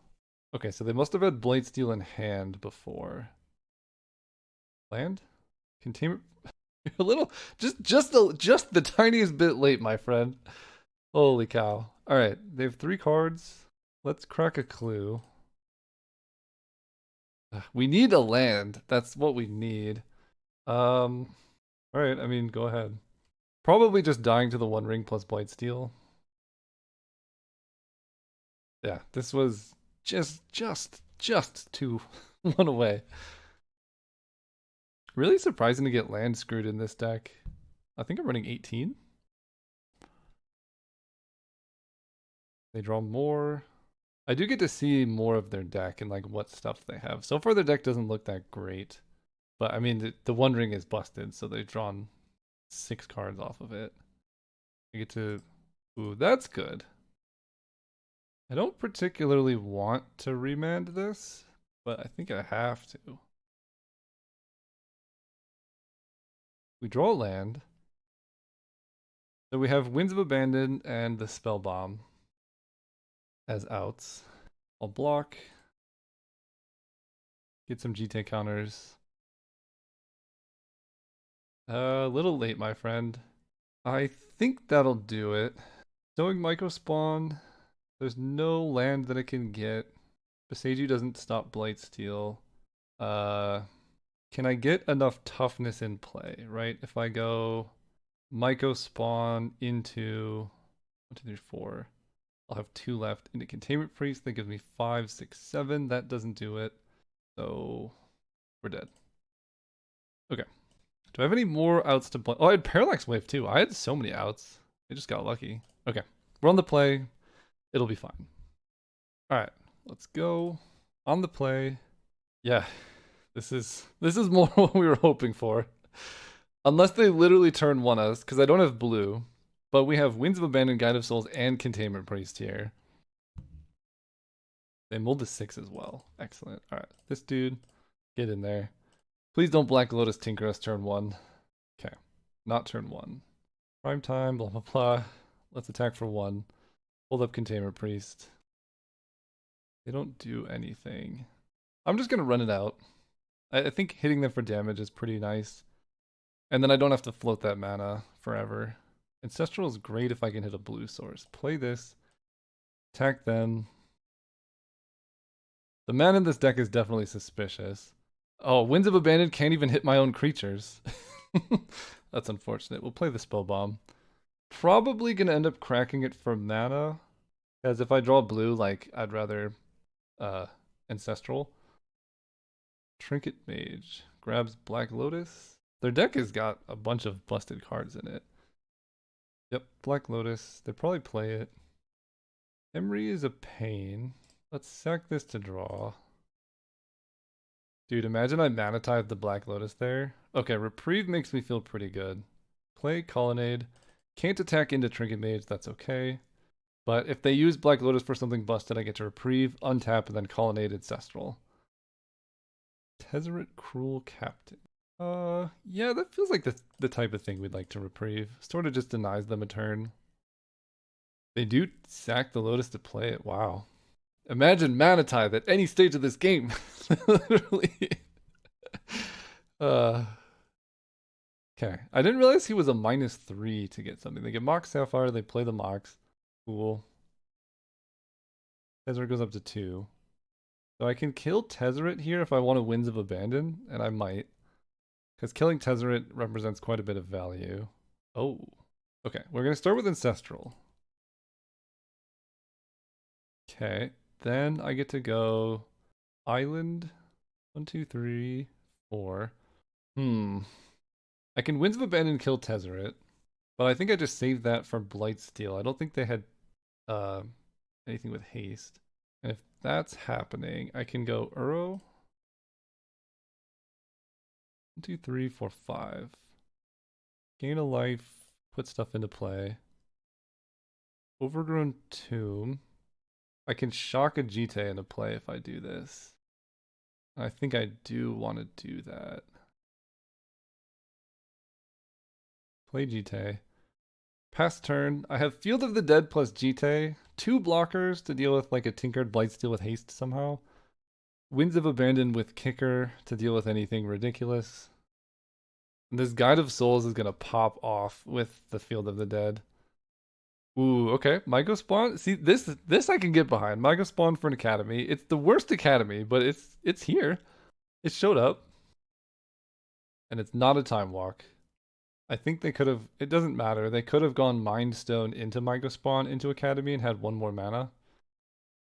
Okay, so they must have had Blightsteel in hand before. Land? Containment. A little, just the tiniest bit late, my friend. Holy cow! All right, they have 3 cards. Let's crack a clue. We need a land. That's what we need. All right. I mean, go ahead. Probably just dying to the One Ring plus Blightsteel. Yeah, this was just 2-1 away. Really surprising to get land screwed in this deck. I think I'm running 18. They draw more. I do get to see more of their deck and like what stuff they have. So far, their deck doesn't look that great. But I mean, the One Ring is busted, so they've drawn 6 cards off of it. I get to. Ooh, that's good. I don't particularly want to remand this, but I think I have to. We draw a land. So we have Winds of Abandon and the Spell Bomb as outs. I'll block. Get some GT counters. A little late, my friend. I think that'll do it. Stoic Microspawn. There's no land that I can get. Beseiju doesn't stop Blightsteel. Can I get enough toughness in play, right? If I go Myco Spawn into 1, 2, 3, 4. I'll have 2 left into Containment Priest. That gives me 5, 6, 7. That doesn't do it. So we're dead. Okay. Do I have any more outs to play? Oh, I had Parallax Wave too. I had so many outs. I just got lucky. Okay. We're on the play. It'll be fine. All right. Let's go. On the play. Yeah. This is more what we were hoping for. Unless they literally turn 1 us, because I don't have blue. But we have Winds of Abandon, Guide of Souls, and Containment Priest here. They mulled the 6 as well. Excellent. All right. This dude, get in there. Please don't Black Lotus Tinker us turn 1. Okay. Not turn 1. Prime time, blah, blah, blah. Let's attack for 1. Hold up Containment Priest. They don't do anything. I'm just going to run it out. I think hitting them for damage is pretty nice. And then I don't have to float that mana forever. Ancestral is great if I can hit a blue source. Play this. Attack them. The mana in this deck is definitely suspicious. Oh, Winds of Abandon can't even hit my own creatures. That's unfortunate. We'll play the Spell Bomb. Probably gonna end up cracking it for mana. Because if I draw blue, like, I'd rather Ancestral. Trinket Mage. Grabs Black Lotus. Their deck has got a bunch of busted cards in it. Yep, Black Lotus. They probably play it. Emery is a pain. Let's sack this to draw. Dude, imagine I mana type the Black Lotus there. Okay, Reprieve makes me feel pretty good. Play Colonnade. Can't attack into Trinket Mage, that's okay. But if they use Black Lotus for something busted, I get to Reprieve, untap, and then Colonnade Ancestral. Tezzeret Cruel Captain. Yeah, that feels like the type of thing we'd like to Reprieve. Sort of just denies them a turn. They do sack the Lotus to play it, wow. Imagine Mana Tithe at any stage of this game. Literally. Okay. I didn't realize he was a -3 to get something. They get Mox Sapphire, they play the Mox. Cool. Tezzeret goes up to 2. So I can kill Tezzeret here if I want to Winds of Abandon, and I might. Because killing Tezzeret represents quite a bit of value. Oh. Okay, we're going to start with Ancestral. Okay, then I get to go Island. 1, 2, 3, 4. I can Winds of Abandon kill Tezzeret, but I think I just saved that for Blightsteel. I don't think they had anything with haste. And if that's happening, I can go Uro. 1, 2, 3, 4, 5. Gain a life, put stuff into play. Overgrown Tomb. I can shock a GT into play if I do this. I think I do want to do that. Play GT. Pass turn. I have Field of the Dead plus GT 2 blockers to deal with like a Tinkered Blightsteel with haste somehow. Winds of Abandon with Kicker to deal with anything ridiculous. And this Guide of Souls is gonna pop off with the Field of the Dead. Ooh, okay. Myco Spawn. See, this I can get behind. Myco Spawn for an academy. It's the worst academy, but it's here. It showed up. And it's not a time walk. I think they could have, it doesn't matter. They could have gone Mind Stone into Myco Spawn into Academy and had 1 more mana.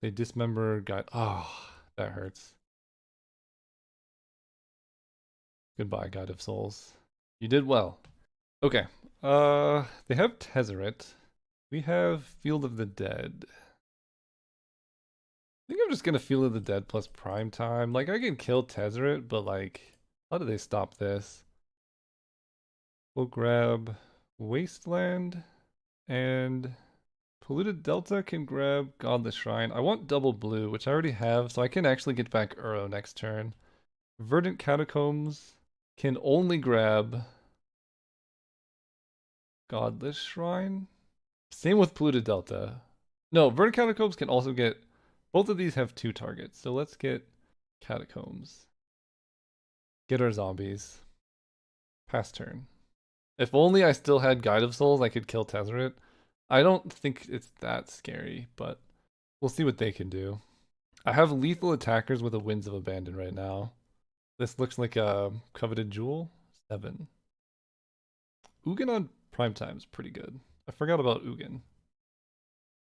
They dismember Guide. Oh, that hurts. Goodbye, Guide of Souls. You did well. Okay. They have Tezzeret. We have Field of the Dead. I think I'm just gonna Field of the Dead plus Prime Time. Like, I can kill Tezzeret, but like, how do they stop this? We'll grab Wasteland, and Polluted Delta can grab Godless Shrine. I want double blue, which I already have, so I can actually get back Uro next turn. Verdant Catacombs can only grab Godless Shrine. Same with Polluted Delta. No, Verdant Catacombs can also get... Both of these have 2 targets, so let's get Catacombs. Get our zombies. Pass turn. If only I still had Guide of Souls, I could kill Tezzeret. I don't think it's that scary, but we'll see what they can do. I have lethal attackers with a Winds of Abandon right now. This looks like a Coveted Jewel. 7. Ugin on Primetime is pretty good. I forgot about Ugin.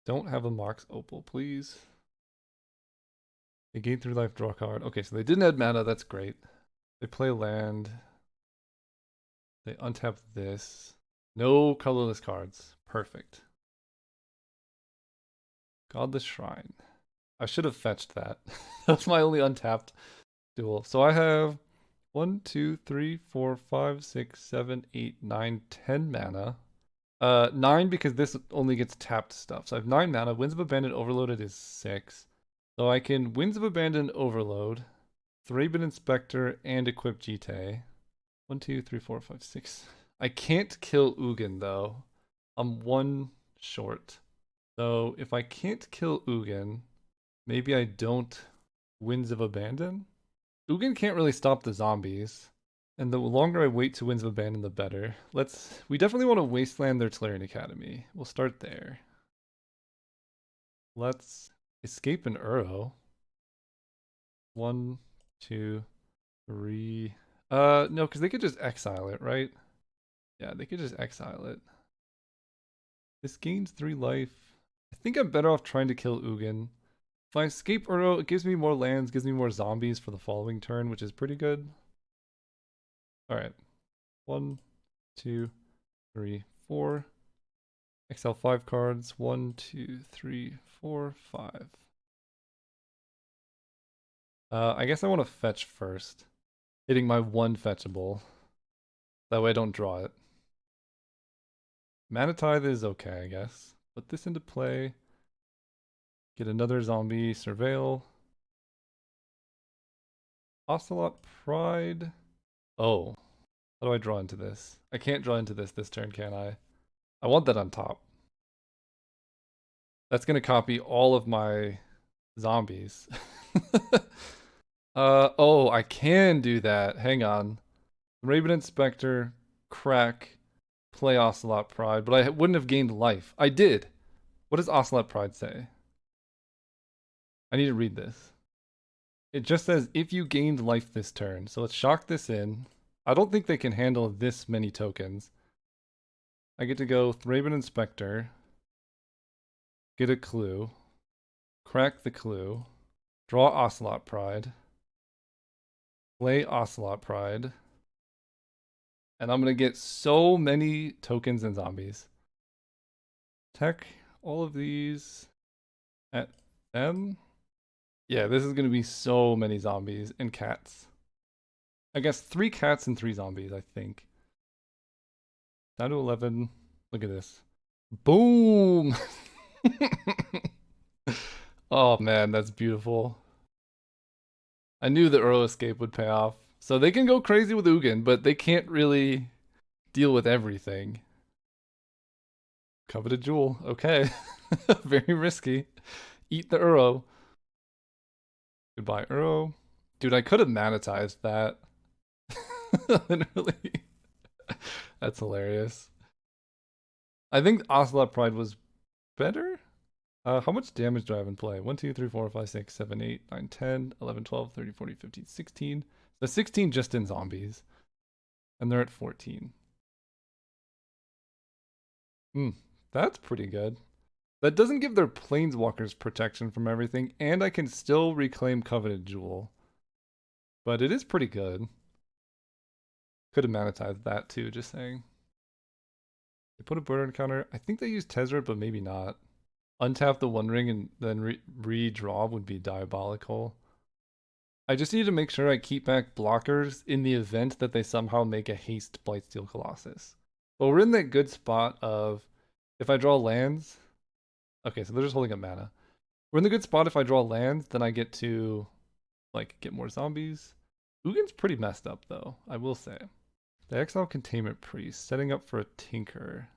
Don't have a Mox Opal, please. They gain 3 life, draw a card. Okay, so they didn't add mana, that's great. They play land. They untap this. No colorless cards. Perfect. Godless Shrine. I should have fetched that. That's my only untapped duel. So I have 1, 2, 3, 4, 5, 6, 7, 8, 9, 10 mana. 9 because this only gets tapped stuff. So I have 9 mana. Winds of Abandon overloaded is 6. So I can Winds of Abandon overload, Thraben Inspector, and equip Jite. 1, 2, 3, 4, 5, 6. I can't kill Ugin though. I'm 1 short. So if I can't kill Ugin, maybe I don't Winds of Abandon? Ugin can't really stop the zombies. And the longer I wait to Winds of Abandon, the better. We definitely want to Wasteland their Tolarian Academy. We'll start there. Let's escape an Uro. 1, 2, 3. No, because they could just exile it, right? Yeah, they could just exile it. This gains 3 life. I think I'm better off trying to kill Ugin. If I escape Uro, it gives me more lands, gives me more zombies for the following turn, which is pretty good. Alright. 1, 2, 3, 4. Exile 5 cards. 1, 2, 3, 4, 5. I guess I want to fetch first. Hitting my 1 fetchable. That way I don't draw it. Mana Tithe is okay, I guess. Put this into play. Get another zombie. Surveil. Ocelot Pride. Oh. How do I draw into this? I can't draw into this turn, can I? I want that on top. That's going to copy all of my zombies. Oh, I can do that. Hang on. Raven Inspector, crack, play Ocelot Pride, but I wouldn't have gained life. I did. What does Ocelot Pride say? I need to read this. It just says, if you gained life this turn. So let's shock this in. I don't think they can handle this many tokens. I get to go Thraben Inspector, get a clue, crack the clue, draw Ocelot Pride, play Ocelot Pride, and I'm going to get so many tokens and zombies. Tech all of these at them. Yeah, this is going to be so many zombies and cats. I guess 3 cats and 3 zombies, I think. Down to 11. Look at this. Boom! Oh man, that's beautiful. I knew the Uro escape would pay off. So they can go crazy with Ugin, but they can't really deal with everything. Coveted Jewel. Okay. Very risky. Eat the Uro. Goodbye, Uro. Dude, I could have manatized that. Literally. That's hilarious. I think Ocelot Pride was better. How much damage do I have in play? 1, 2, 3, 4, 5, 6, 7, 8, 9, 10, 11, 12, 13, 14, 15, 16. The 16 just in zombies. And they're at 14. That's pretty good. That doesn't give their planeswalkers protection from everything, and I can still reclaim Coveted Jewel. But it is pretty good. Could have monetized that too, just saying. They put a burn counter. I think they used Tezzeret, but maybe not. Untap the One Ring and then redraw would be diabolical. I just need to make sure I keep back blockers in the event that they somehow make a haste Blightsteel Colossus. But we're in that good spot of if I draw lands. Okay, so they're just holding up mana. We're in the good spot if I draw lands, then I get to like get more zombies. Ugin's pretty messed up though, I will say. The Exile Containment Priest, setting up for a Tinker.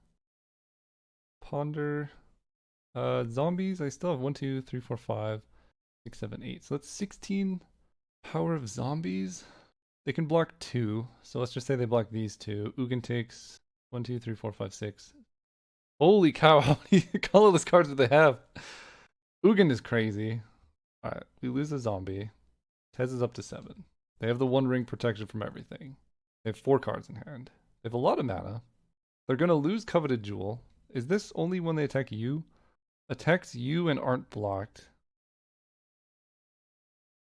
Ponder. Zombies, I still have 1, 2, 3, 4, 5, 6, 7, 8. So that's 16 power of zombies. They can block 2. So let's just say they block these 2. Ugin takes 1, 2, 3, 4, 5, 6. Holy cow, how many colorless cards do they have? Ugin is crazy. Alright, we lose a zombie. Tez is up to 7. They have the One Ring protection from everything. They have 4 cards in hand. They have a lot of mana. They're going to lose Coveted Jewel. Is this only when they attack you? Attacks you and aren't blocked.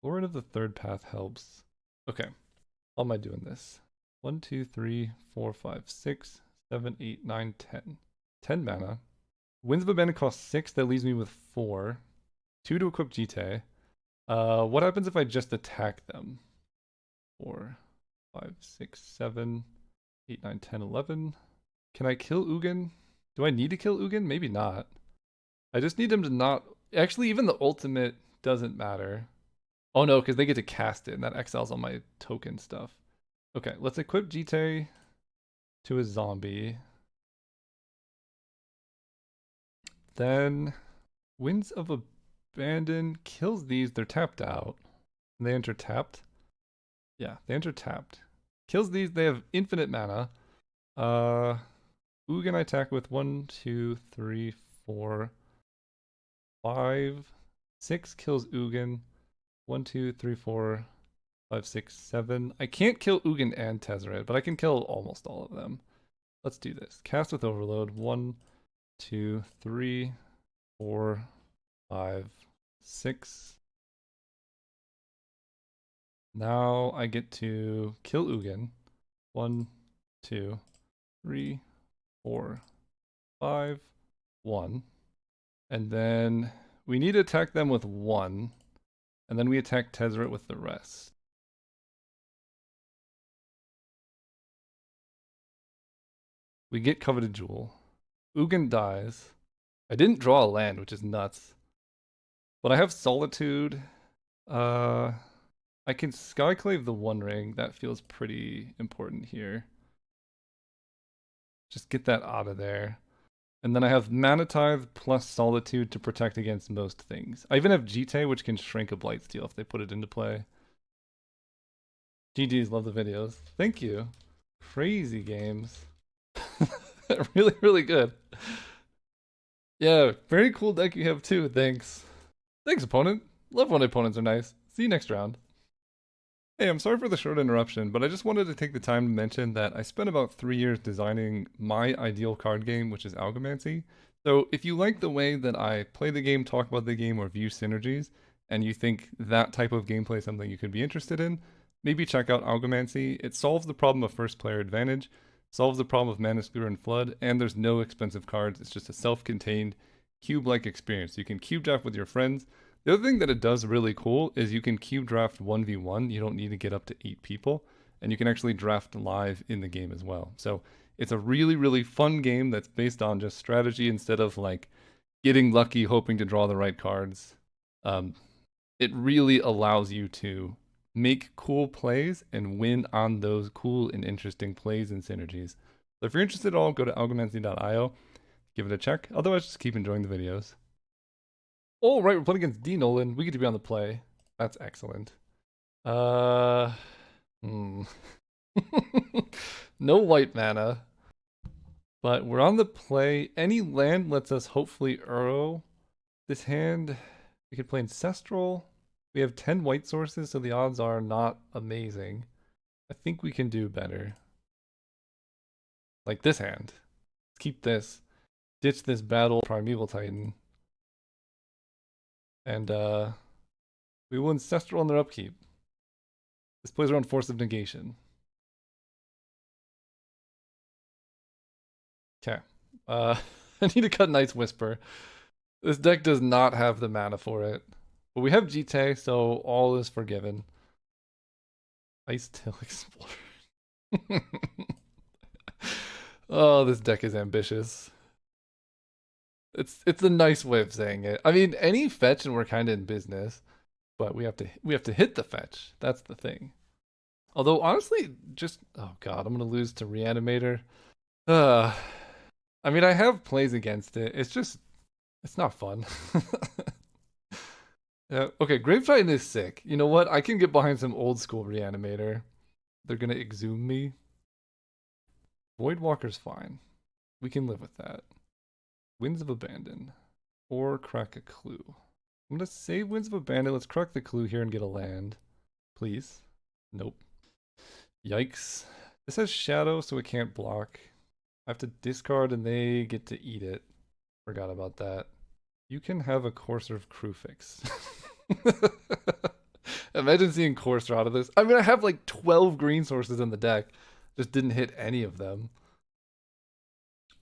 Lord of the Third Path helps. Okay. How am I doing this? 1, 2, 3, 4, 5, 6, 7, 8, 9, 10. 10 mana. Winds of Abandon costs 6. That leaves me with 4. 2 to equip Jite. What happens if I just attack them? 4, 5, 6, 7, 8, 9, 10, 11. Can I kill Ugin? Do I need to kill Ugin? Maybe not. I just need him to not... Actually, even the ultimate doesn't matter. Oh no, because they get to cast it, and that exiles all my token stuff. Okay, let's equip Jite to a zombie. Then Winds of Abandon kills these. They're tapped out. And they enter tapped. Yeah, they enter tapped. Kills these. They have infinite mana. Ugin I attack with 1, 2, 3, 4, 5, 6 kills Ugin. 1, 2, 3, 4, 5, 6, 7. I can't kill Ugin and Tezzeret, but I can kill almost all of them. Let's do this. Cast with Overload. 1, 2, 3, 4, 5, 6. Now I get to kill Ugin. 1, 2, 3, 4, 5, 1. And then we need to attack them with 1. And then we attack Tezzeret with the rest. We get Coveted Jewel. Ugin dies. I didn't draw a land, which is nuts. But I have Solitude. I can Skyclave the One Ring. That feels pretty important here. Just get that out of there. And then I have Mana Tithe plus Solitude to protect against most things. I even have Jite, which can shrink a Blightsteel if they put it into play. GG's, love the videos. Thank you. Crazy games. Really, really good. Yeah, very cool deck you have too. Thanks. Thanks, opponent. Love when opponents are nice. See you next round. Hey, I'm sorry for the short interruption, but I just wanted to take the time to mention that I spent about 3 years designing my ideal card game, which is Algomancy. So if you like the way that I play the game, talk about the game, or view synergies, and you think that type of gameplay is something you could be interested in, maybe check out Algomancy. It solves the problem of first player advantage, solves the problem of Mana Spear and Flood, and there's no expensive cards. It's just a self-contained cube-like experience. You can cube draft with your friends. The other thing that it does really cool is you can cube draft 1v1. You don't need to get up to 8 people. And you can actually draft live in the game as well. So it's a really, really fun game that's based on just strategy instead of like getting lucky, hoping to draw the right cards. It really allows you to make cool plays and win on those cool and interesting plays and synergies. So if you're interested at all, go to algomancy.io. give it a check. Otherwise, just keep enjoying the videos. Oh, right, we're playing against D Nolan. We get to be on the play. That's excellent. Uh, hmm. No white mana, but we're on the play. Any land lets us hopefully Uro this hand. We could play Ancestral. We have 10 white sources, so the odds are not amazing. I think we can do better. Like this hand. Let's keep this. Ditch this battle Primeval Titan. And we will Ancestral on their upkeep. This plays around Force of Negation. Okay. I need to cut Night's Whisper. This deck does not have the mana for it. But we have GT, so all is forgiven. Ice Tail Explorer. Oh, this deck is ambitious. It's a nice way of saying it. I mean, any fetch and we're kind of in business, but we have to hit the fetch. That's the thing. Although honestly, just oh god, I'm gonna lose to Reanimator. Uh, I mean, I have plays against it. It's not fun. Yeah, okay, Grave Titan is sick. You know what? I can get behind some old school Reanimator. They're gonna exhume me. Voidwalker's fine. We can live with that. Winds of Abandon. Or crack a clue. I'm gonna save Winds of Abandon. Let's crack the clue here and get a land. Please. Nope. Yikes. This has shadow, so it can't block. I have to discard and they get to eat it. Forgot about that. You can have a Courser of Crewfix. Imagine seeing Courser out of this. I mean, I have like 12 green sources in the deck. Just didn't hit any of them.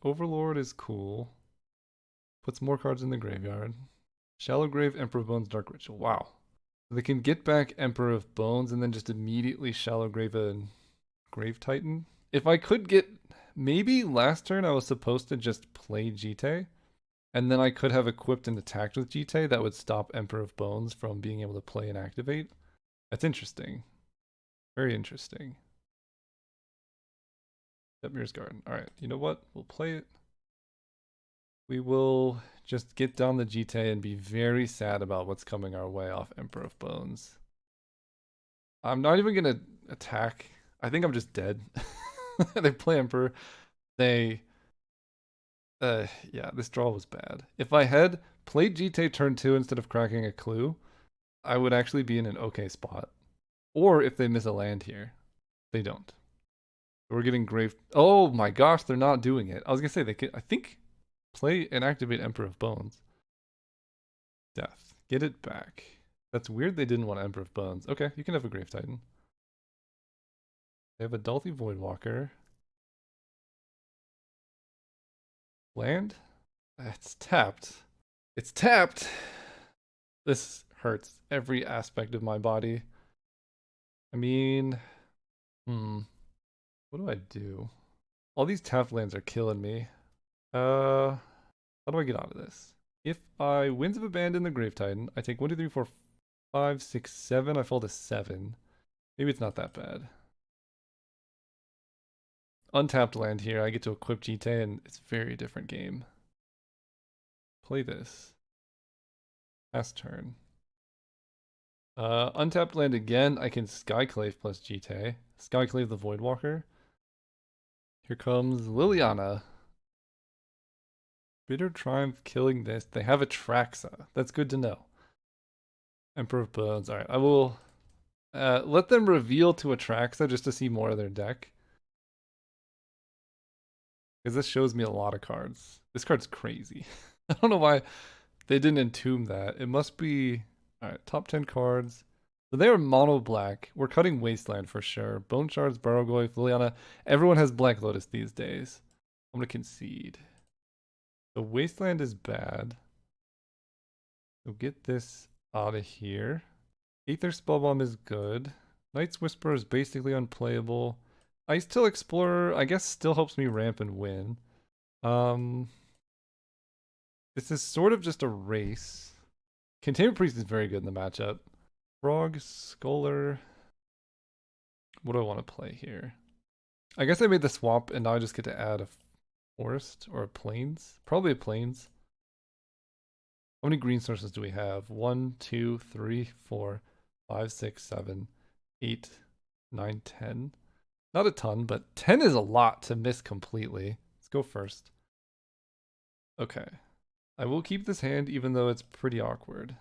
Overlord is cool. Puts more cards in the graveyard. Shallow Grave, Emperor of Bones, Dark Ritual. Wow. They can get back Emperor of Bones and then just immediately Shallow Grave and Grave Titan. If I could get... Maybe last turn I was supposed to just play GT. And then I could have equipped and attacked with GT that would stop Emperor of Bones from being able to play and activate. That's interesting. Very interesting. Stepmir's Garden. Alright, you know what? We'll play it. We will just get down the GT and be very sad about what's coming our way off Emperor of Bones. I'm not even going to attack. I think I'm just dead. They play Emperor. They... yeah, this draw was bad. If I had played GT turn 2 instead of cracking a clue, I would actually be in an okay spot. Or if they miss a land here. They don't. We're getting grave... Oh my gosh, they're not doing it. I was going to say, they could, I think, play and activate Emperor of Bones. Death. Get it back. That's weird they didn't want Emperor of Bones. Okay, you can have a Grave Titan. They have a Dalthy Voidwalker. Land? It's tapped. It's tapped! This hurts every aspect of my body. I mean... What do I do? All these tapped lands are killing me. How do I get out of this? If I Winds of Abandon the Grave Titan, I take 1, 2, 3, 4, 5, 6, 7. I fall to 7. Maybe it's not that bad. Untapped land here. I get to equip GT and it's a very different game. Play this. Pass turn. Untapped land again. I can Skyclave plus GT. Skyclave the Voidwalker. Here comes Liliana. Bitter Triumph killing this. They have a Traxa. That's good to know. Emperor of Bones. Alright, I will let them reveal to Atraxa just to see more of their deck. Because this shows me a lot of cards. This card's crazy. I don't know why they didn't entomb that. It must be... Alright, top 10 cards. So they are mono black. We're cutting Wasteland for sure. Bone Shards, Barrogoyf, Liliana. Everyone has Black Lotus these days. I'm going to concede. The Wasteland is bad. So get this out of here. Aether Spellbomb is good. Night's Whisper is basically unplayable. Ice Tail Explorer, I guess, still helps me ramp and win. This is sort of just a race. Containment Priest is very good in the matchup. Frog, Scholar. What do I want to play here? I guess I made the swap and now I just get to add a Forest or a plains? Probably a plains. How many green sources do we have? 1, 2, 3, 4, 5, 6, 7, 8, 9, 10. Not a ton, but 10 is a lot to miss completely. Let's go first. Okay. I will keep this hand even though it's pretty awkward.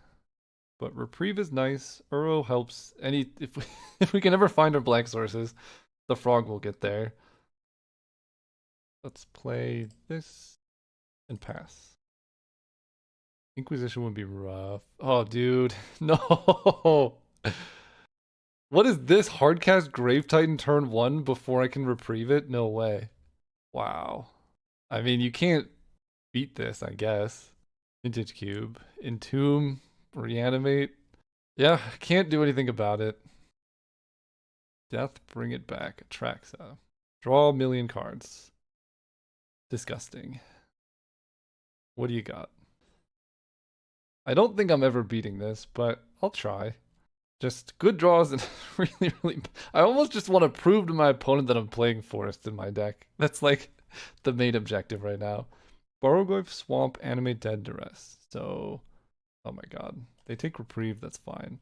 But reprieve is nice. Uro helps any if we if we can ever find our black sources, the frog will get there. Let's play this and pass. Inquisition would be rough. Oh, dude. No. What is this? Hardcast Grave Titan turn 1 before I can reprieve it? No way. Wow. I mean, you can't beat this, I guess. Vintage Cube. Entomb. Reanimate. Yeah, can't do anything about it. Death, bring it back. Atraxa. Draw a million cards. Disgusting. What do you got? I don't think I'm ever beating this, but I'll try. Just good draws and really, really. I almost just want to prove to my opponent that I'm playing Forest in my deck. That's like the main objective right now. Borrowgoyf, Swamp, Animate, Dead, Duress. So, oh my god. They take Reprieve, that's fine.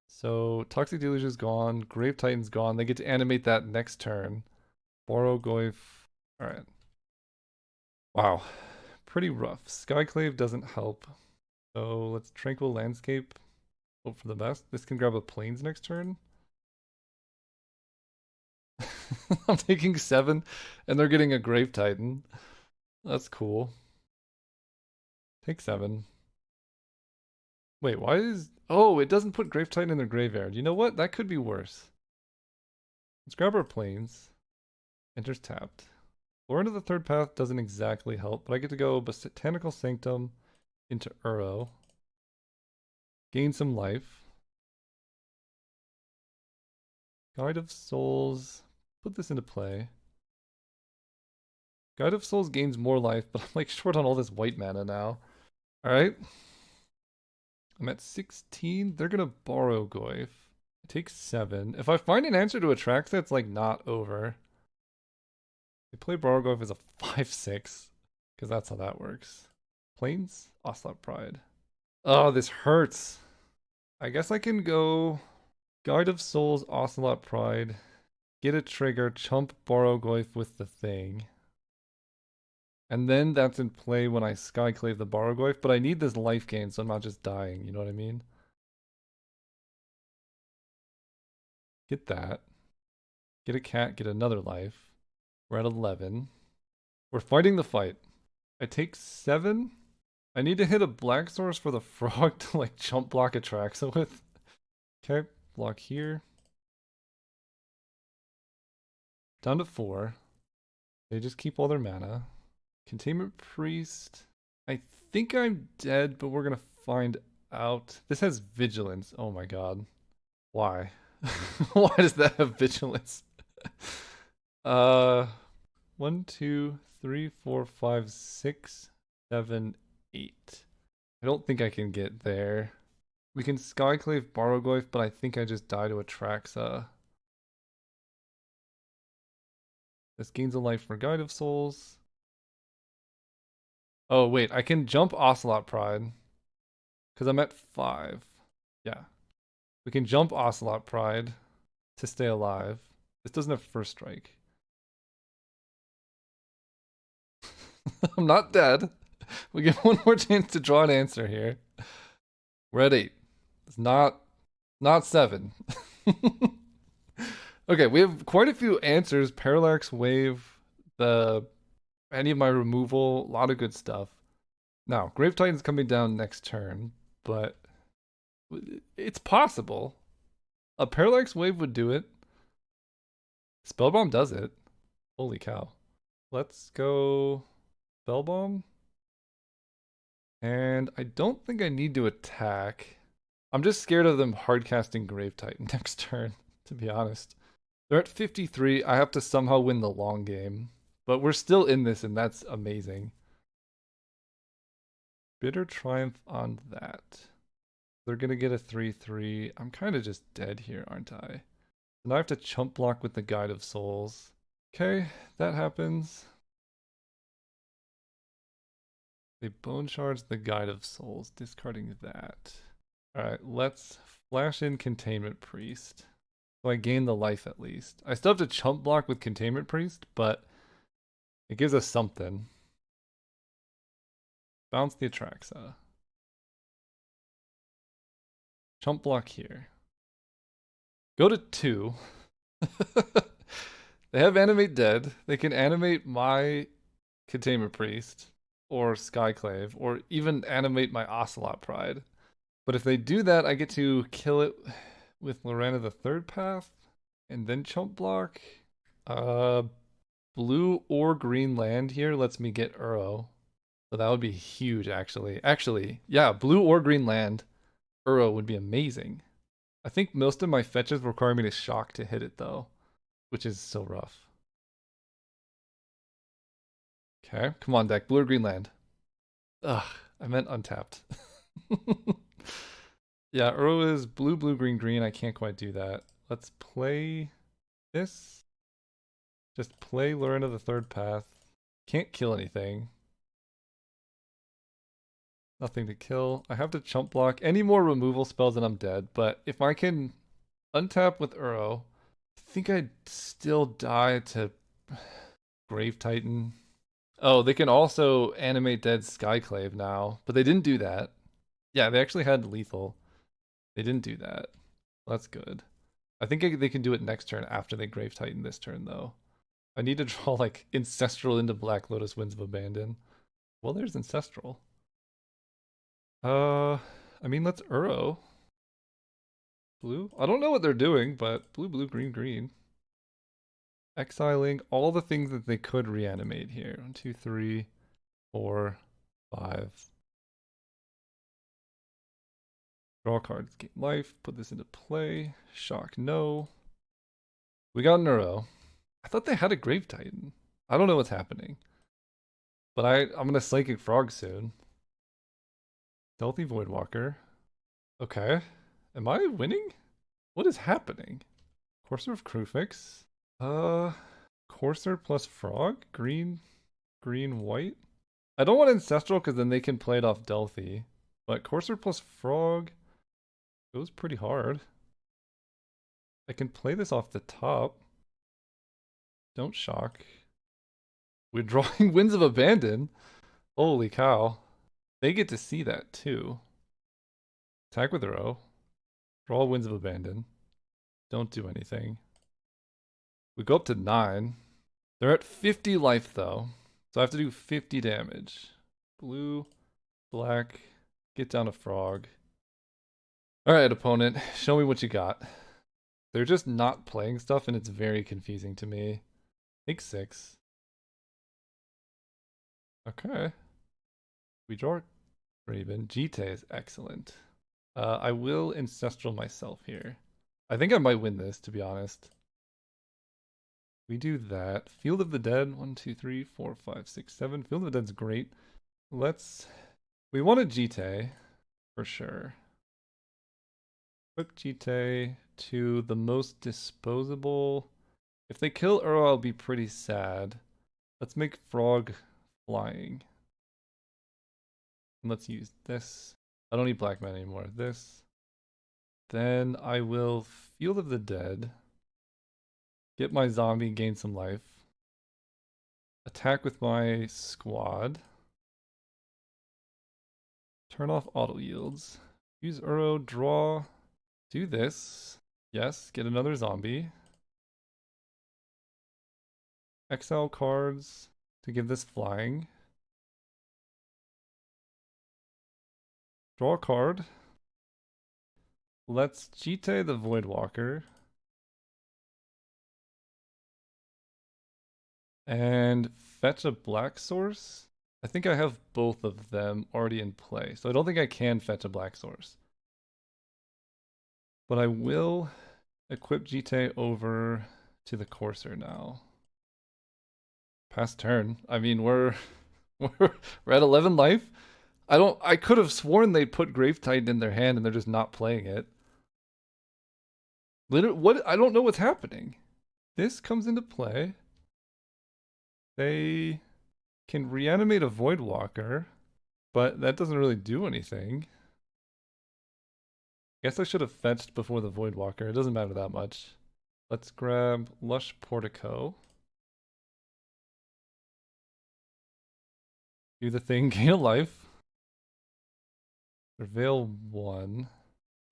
So, Toxic Deluge is gone. Grave Titan's gone. They get to animate that next turn. Borrowgoyf. Alright. Wow. Pretty rough. Skyclave doesn't help. So, let's Tranquil Landscape. Hope for the best. This can grab a plains next turn. I'm taking 7, and they're getting a Grave Titan. That's cool. Take 7. Wait, why is... Oh, it doesn't put Grave Titan in their graveyard. You know what? That could be worse. Let's grab our plains. Enters tapped. Lore into the third path doesn't exactly help, but I get to go Botanical Sanctum into Uro. Gain some life. Guide of Souls. Put this into play. Guide of Souls gains more life, but I'm like short on all this white mana now. Alright. I'm at 16. They're gonna borrow Goyf. I take 7. If I find an answer to Atraxa, it's like not over. They play borrow Goyf as a 5/6. Because that's how that works. Plains? Ocelot Pride. Oh, this hurts. I guess I can go Guide of Souls, Ocelot Pride, get a trigger, chump Borrowgoyf with the thing. And then that's in play when I Skyclave the Borrowgoyf, but I need this life gain so I'm not just dying, you know what I mean? Get that. Get a cat, get another life. We're at 11. We're fighting the fight. I take 7. I need to hit a black source for the frog to like chump block Atraxa with. Okay, block here. Down to 4. They just keep all their mana. Containment Priest. I think I'm dead, but we're gonna find out. This has Vigilance. Oh my god. Why? Why does that have Vigilance? 1, 2, 3, 4, 5, 6, 7, 8. I don't think I can get there. We can Skyclave Borrowgoyf, but I think I just die to Atraxa. This gains a life for Guide of Souls. Oh, wait, I can jump Ocelot Pride. Because I'm at 5. Yeah. We can jump Ocelot Pride to stay alive. This doesn't have first strike. I'm not dead. We get one more chance to draw an answer here. We're at 8. It's not 7. Okay, we have quite a few answers. Parallax Wave, any of my removal, a lot of good stuff. Now, Grave Titan's coming down next turn, but it's possible. A Parallax Wave would do it. Spellbomb does it. Holy cow. Let's go Spellbomb. And I don't think I need to attack. I'm just scared of them hardcasting Grave Titan next turn, to be honest. They're at 53. I have to somehow win the long game. But we're still in this, and that's amazing. Bitter Triumph on that. They're going to get a 3/3. I'm kind of just dead here, aren't I? And I have to chump block with the Guide of Souls. Okay, that happens. They bone shards the Guide of Souls, discarding that. Alright, let's flash in Containment Priest. So I gain the life at least. I still have to chump block with Containment Priest, but it gives us something. Bounce the Atraxa. Chump block here. Go to 2. They have Animate Dead. They can animate my Containment Priest or Skyclave or even animate my Ocelot Pride. But if they do that, I get to kill it with Lorena the Third Path and then chump block. Blue or green land here lets me get Uro. So that would be huge, actually. Actually, yeah, blue or green land, Uro would be amazing. I think most of my fetches require me to shock to hit it, though, which is so rough. Okay, come on, deck. Blue or green land. Ugh, I meant untapped. Yeah, Uro is blue, blue, green, green. I can't quite do that. Let's play this. Just play Lorena the Third Path. Can't kill anything. Nothing to kill. I have to chump block. Any more removal spells and I'm dead. But if I can untap with Uro, I think I'd still die to Grave Titan. Oh, they can also animate dead Skyclave now, but they didn't do that. Yeah, they actually had lethal. They didn't do that. That's good. I think they can do it next turn after they Grave Titan this turn, though. I need to draw, like, Ancestral into Black Lotus Winds of Abandon. Well, there's Ancestral. I mean, let's Uro. Blue? I don't know what they're doing, but blue, blue, green, green. Exiling all the things that they could reanimate here. 1, 2, 3, 4, 5. Draw cards, gain life, put this into play. Shock, no. We got Uro. I thought they had a Grave Titan. I don't know what's happening. But I'm gonna Psychic Frog soon. Stealthy Voidwalker. Okay. Am I winning? What is happening? Courser of Crufix. Courser plus Frog? Green, green, white? I don't want Ancestral because then they can play it off Delphi. But Courser plus Frog goes pretty hard. I can play this off the top. Don't shock. We're drawing Winds of Abandon. Holy cow. They get to see that too. Attack with Uro. Draw Winds of Abandon. Don't do anything. We go up to 9. They're at 50 life though. So I have to do 50 damage. Blue, black, get down a frog. Alright, opponent, show me what you got. They're just not playing stuff and it's very confusing to me. Take 6. Okay. We draw Raven. Jite is excellent. I will Ancestral myself here. I think I might win this, to be honest. We do that. Field of the Dead. 1, 2, 3, 4, 5, 6, 7. Field of the Dead's great. We want a Jite, for sure. Equip Jite to the most disposable. If they kill Uro, I'll be pretty sad. Let's make Frog flying. And let's use this. I don't need Black Man anymore. This. Then I will Field of the Dead. Get my zombie, gain some life. Attack with my squad. Turn off auto yields. Use Uro, draw. Do this. Yes, get another zombie. Exile cards to give this flying. Draw a card. Let's Jite the Voidwalker. And fetch a black source. I think I have both of them already in play, so I don't think I can fetch a black source. But I will equip Jite over to the Courser now. Past turn. I mean, we're at 11 life. I could have sworn they put Grave Titan in their hand and they're just not playing it. What? I don't know what's happening. This comes into play. They can reanimate a Voidwalker. But that doesn't really do anything. Guess I should have fetched before the Voidwalker. It doesn't matter that much. Let's grab Lush Portico. Do the thing, gain a life. Surveil 1.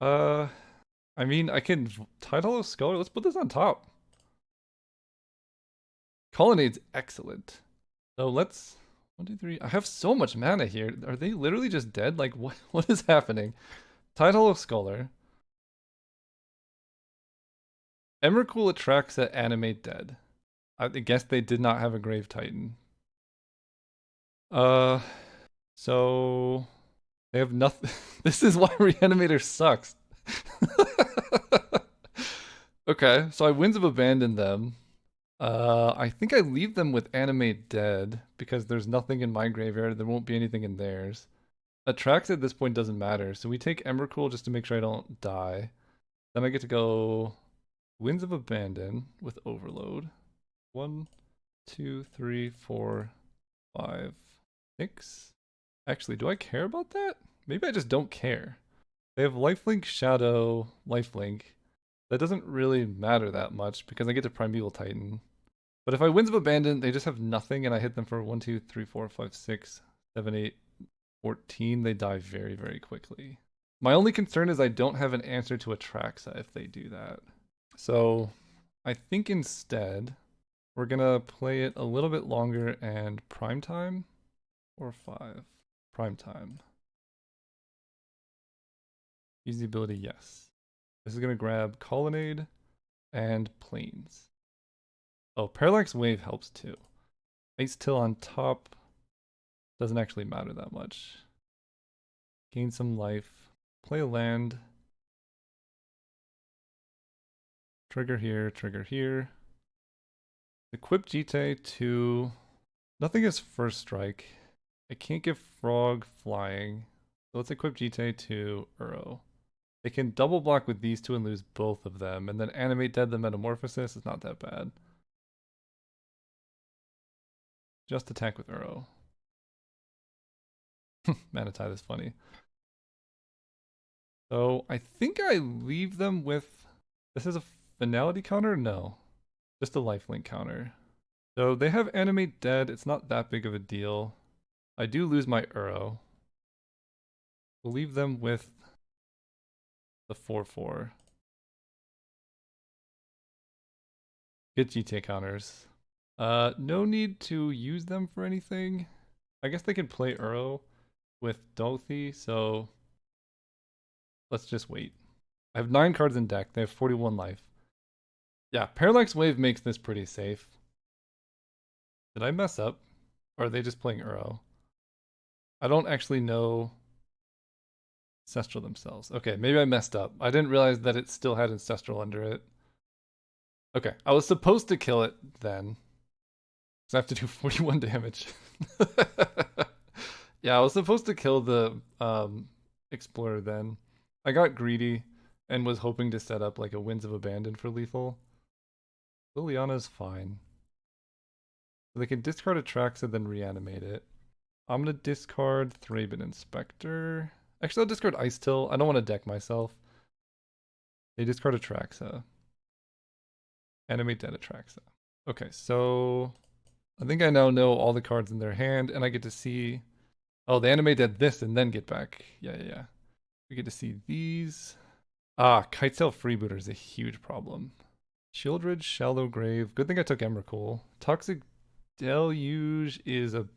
Uh, I mean, I can Title of Scholar. Let's put this on top. Colonnade's excellent. So let's 1, 2, 3. I have so much mana here. Are they literally just dead? Like what is happening? Title of Scholar. Emrakul Atraxa animate dead. I guess they did not have a Grave Titan. Uh so they have nothing. This is why Reanimator sucks. Okay, so I Winds of Abandon them. I think I leave them with Animate dead because there's nothing in my graveyard. There won't be anything in theirs. Attracts at this point doesn't matter, so we take Emrakul just to make sure I don't die. Then I get to go Winds of Abandon with Overload. 1, 2, 3, 4, 5, 6. Actually, do I care about that? Maybe I just don't care. They have Lifelink, Shadow, Lifelink. That doesn't really matter that much because I get to Primeval Titan. But if I Winds of Abandon, they just have nothing and I hit them for 1, 2, 3, 4, 5, 6, 7, 8, 14. They die very, very quickly. My only concern is I don't have an answer to Atraxa if they do that. So I think instead we're gonna play it a little bit longer and prime time or 5. Prime time. Use the ability, yes. This is gonna grab Colonnade and Plains. Oh, Parallax Wave helps too. Ice Till on top doesn't actually matter that much. Gain some life. Play a land. Trigger here, trigger here. Equip Jite to... Nothing is first strike. I can't give Frog flying. So let's equip Jite to Uro. They can double block with these two and lose both of them, and then animate dead the Metamorphosis. It's not that bad. Just attack with Uro. Manatide is funny. So I think I leave them with... This is a finality counter? No. Just a lifelink counter. So they have animate dead. It's not that big of a deal. I do lose my Uro. We'll leave them with the 4/4. Get GTA counters. No need to use them for anything. I guess they can play Uro with Dolthy, so let's just wait. I have 9 cards in deck. They have 41 life. Yeah, Parallax Wave makes this pretty safe. Did I mess up? Or are they just playing Uro? I don't actually know Ancestral themselves. Okay, maybe I messed up. I didn't realize that it still had Ancestral under it. Okay, I was supposed to kill it then. So I have to do 41 damage. Yeah, I was supposed to kill the Explorer then. I got greedy and was hoping to set up like a Winds of Abandon for lethal. Liliana's fine. So they can discard Atraxa, then reanimate it. I'm gonna discard Thraben Inspector. Actually, I'll discard Ice Till. I don't want to deck myself. They discard Atraxa. Animate dead Atraxa. Okay, so I think I now know all the cards in their hand, and I get to see... Oh, they animate dead this and then get back. Yeah. We get to see these. Ah, Kitesail Freebooter is a huge problem. Shieldridge, Shallow Grave. Good thing I took Emrakul. Toxic Deluge is a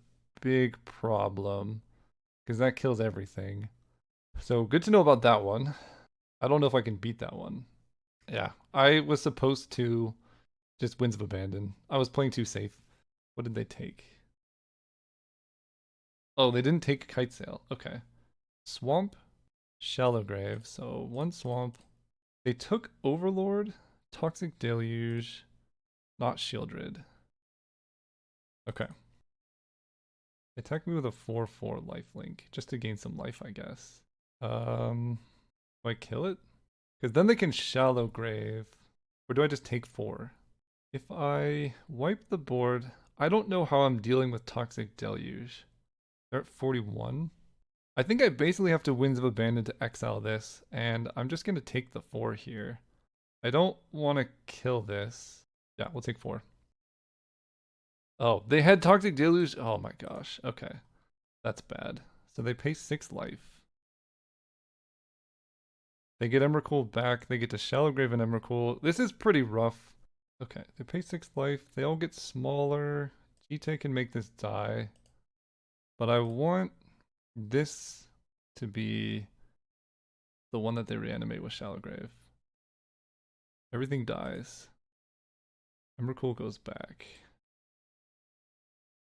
big problem because that kills everything. So good to know about that one. I don't know if I can beat that one. Yeah, I was supposed to just Winds of Abandon. I was playing too safe. What did they take? Oh, they didn't take Kitesail. Okay. Swamp, Shallow Grave. So 1 swamp. They took Overlord, Toxic Deluge, not Shieldred. Okay. Attack me with a 4/4 lifelink, just to gain some life, I guess. Do I kill it? Because then they can Shallow Grave. Or do I just take 4? If I wipe the board, I don't know how I'm dealing with Toxic Deluge. They're at 41. I think I basically have to Winds of Abandon to exile this, and I'm just going to take the 4 here. I don't want to kill this. Yeah, we'll take 4. Oh, they had Toxic Deluge? Oh my gosh. Okay. That's bad. So they pay 6 life. They get Emrakul back. They get to Shallow Grave and Emrakul. This is pretty rough. Okay, they pay 6 life. They all get smaller. Jite can make this die. But I want this to be the one that they reanimate with Shallow Grave. Everything dies. Emrakul goes back.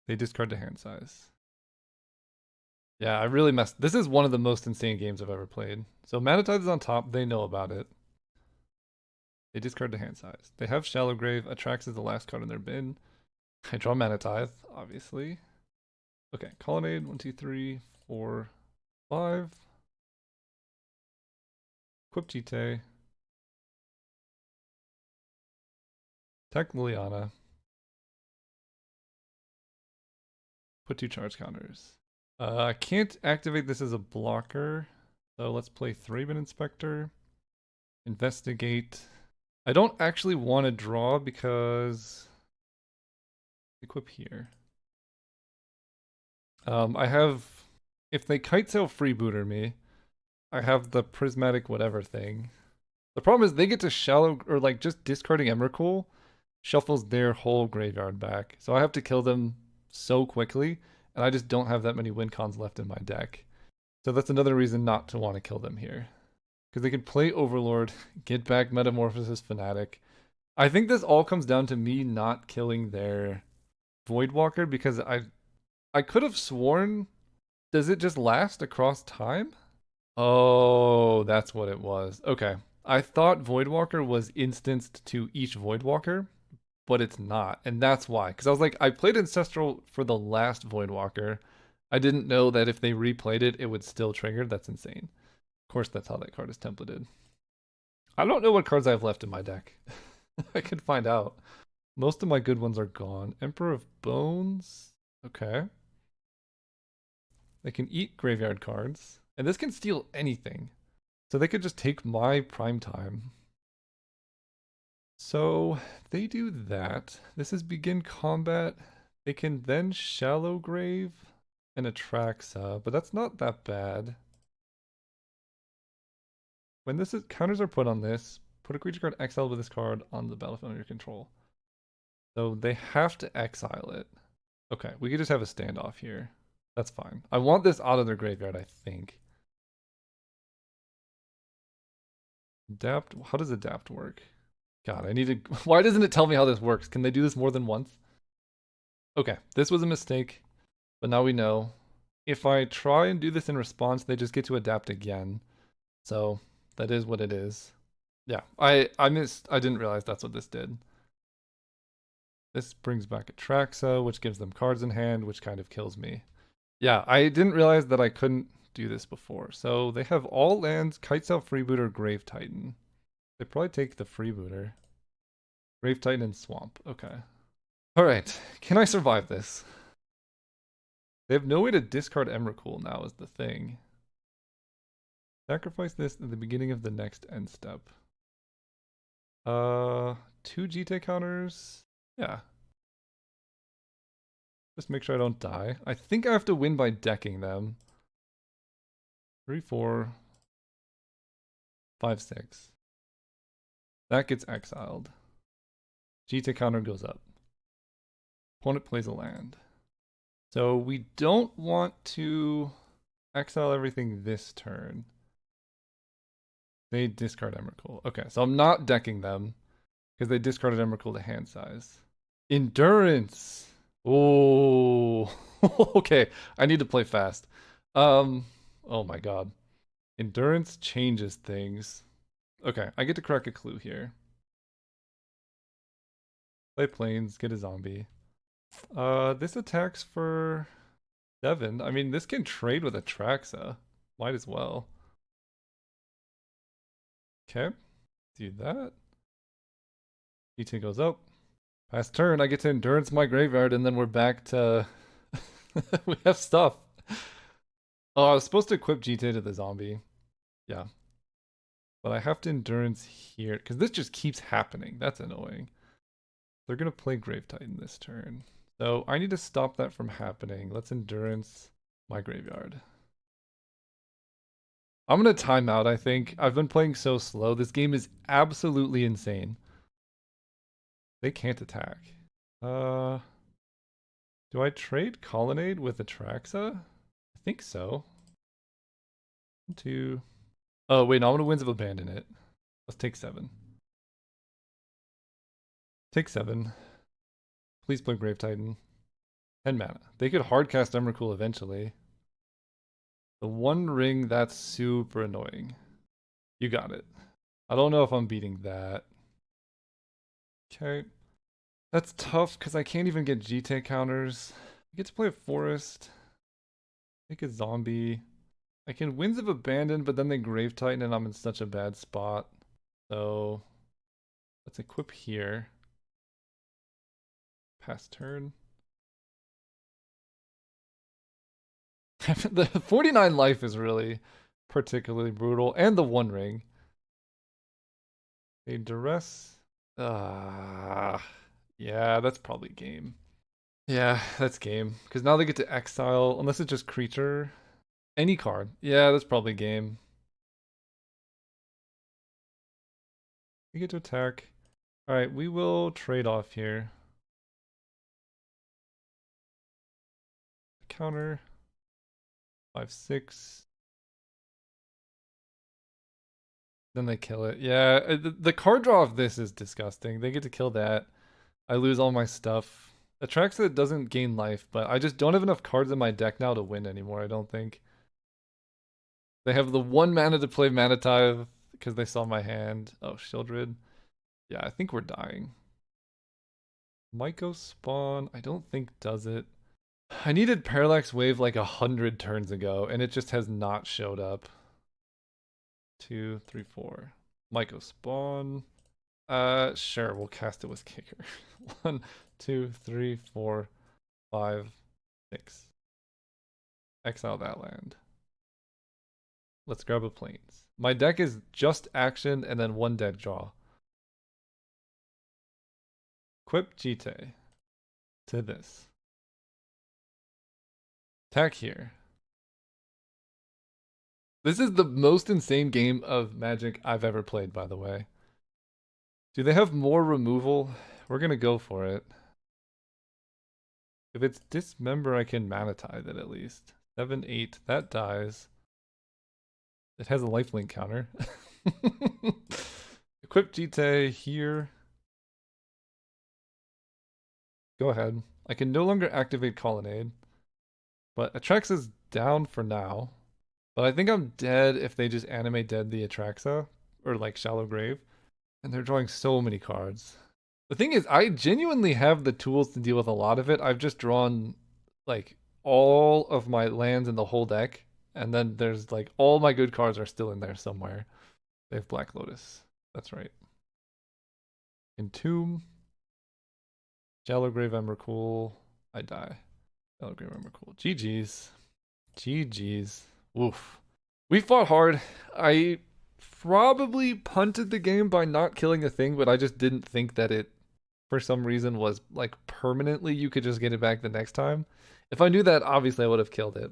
They discard to hand size. Yeah, I really messed. This is one of the most insane games I've ever played. So Manatide is on top. They know about it. They discard to hand size. They have Shallow Grave. Attracts is the last card in their bin. I draw Manatide, obviously. Okay, Colonnade. 1, 2, 3, 4, 5. Equip Jite. Attack Liliana. Put 2 charge counters. I can't activate this as a blocker. So let's play Thraben Inspector. Investigate. I don't actually want to draw because equip here. I have, if they kite sail freebooter me, I have the prismatic whatever thing. The problem is they get to shallow or like just discarding Emrakul shuffles their whole graveyard back. So I have to kill them so quickly, and I just don't have that many win cons left in my deck. So that's another reason not to want to kill them here. Because they could play Overlord, get back Metamorphosis Fanatic. I think this all comes down to me not killing their Voidwalker because I could have sworn, does it just last across time? Oh, that's what it was. Okay. I thought Voidwalker was instanced to each Voidwalker, but it's not. And that's why. Because I was like, I played Ancestral for the last Voidwalker. I didn't know that if they replayed it, it would still trigger. That's insane. Of course, that's how that card is templated. I don't know what cards I have left in my deck. I could find out. Most of my good ones are gone. Emperor of Bones. Okay. They can eat graveyard cards. And this can steal anything. So they could just take my prime time. So they do that. This is begin combat. They can then Shallow Grave and Atraxa, but that's not that bad. When this is counters are put on this, put a creature card exiled with this card on the battlefield under your control. So they have to exile it. Okay, we could just have a standoff here. That's fine. I want this out of their graveyard, I think. Adapt. How does adapt work? God, I need to. Why doesn't it tell me how this works? Can they do this more than once? Okay, this was a mistake, but now we know. If I try and do this in response, they just get to adapt again. So that is what it is. Yeah, I missed. I didn't realize that's what this did. This brings back Atraxa, which gives them cards in hand, which kind of kills me. Yeah, I didn't realize that I couldn't do this before. So they have all lands, Kitesail Freebooter, Grave Titan. They probably take the Freebooter. Grave Titan and Swamp. Okay. Alright, can I survive this? They have no way to discard Emrakul now is the thing. Sacrifice this at the beginning of the next end step. 2 GT counters. Yeah. Just make sure I don't die. I think I have to win by decking them. 3, 4, 5, 6. That gets exiled. GT counter goes up. Opponent plays a land. So we don't want to exile everything this turn. They discard Emrakul. Okay, so I'm not decking them because they discarded Emrakul to hand size. Endurance. Oh, okay. I need to play fast. Oh my god. Endurance changes things. Okay, I get to crack a clue here. Play planes, get a zombie. This attacks for 7. I mean, this can trade with Atraxa. Might as well. Okay, do that. ET goes up. Pass turn, I get to endurance my graveyard, and then we're back to... we have stuff. Oh, I was supposed to equip GT to the zombie. Yeah. But I have to endurance here, because this just keeps happening. That's annoying. They're going to play Grave Titan this turn. So I need to stop that from happening. Let's endurance my graveyard. I'm going to time out, I think. I've been playing so slow. This game is absolutely insane. They can't attack. Do I trade Colonnade with Atraxa? I think so. 2. Oh, wait, no, I'm going to Winds of Abandon it. Let's take 7. Take 7. Please play Grave Titan. 10 mana. They could hardcast Emrakul eventually. The one ring, that's super annoying. You got it. I don't know if I'm beating that. Okay. That's tough because I can't even get GT counters. I get to play a forest. Make a zombie. I can Winds of Abandon, but then they Grave Titan and I'm in such a bad spot. So let's equip here. Pass turn. The 49 life is really particularly brutal. And the one ring. A duress. Yeah, that's probably game. Yeah, that's game. Because now they get to exile, unless it's just creature. Any card. Yeah, that's probably game. We get to attack. Alright, we will trade off here. Counter. 5/6. Then they kill it. Yeah, the card draw of this is disgusting. They get to kill that. I lose all my stuff. Atraxa doesn't gain life, but I just don't have enough cards in my deck now to win anymore, I don't think. They have the 1 mana to play Mana Tithe because they saw my hand. Oh, Shieldred. Yeah, I think we're dying. Myco Spawn, I don't think does it. I needed Parallax Wave like 100 turns ago, and it just has not showed up. 2, 3, 4. Myco Spawn. Sure, we'll cast it with Kicker. 1, 2, 3, 4, 5, 6. Exile that land. Let's grab a plains. My deck is just action and then 1 dead draw. Equip Jite to this. Attack here. This is the most insane game of Magic I've ever played, by the way. Do they have more removal? We're gonna go for it. If it's Dismember, I can Mana Tithe it at least. 7, 8, that dies. It has a lifelink counter. Equip Jite here. Go ahead. I can no longer activate Colonnade. But Atraxa is down for now. But I think I'm dead if they just animate dead the Atraxa. Or like Shallow Grave. And they're drawing so many cards. The thing is, I genuinely have the tools to deal with a lot of it. I've just drawn like all of my lands in the whole deck. And then there's like all my good cards are still in there somewhere. They have Black Lotus. That's right. Entomb. Shallow Grave Emrakul. I die. Shallow Grave Emrakul. GG's. GG's. Oof. We fought hard. I probably punted the game by not killing a thing, but I just didn't think that it, for some reason, was like permanently you could just get it back the next time. If I knew that, obviously I would have killed it.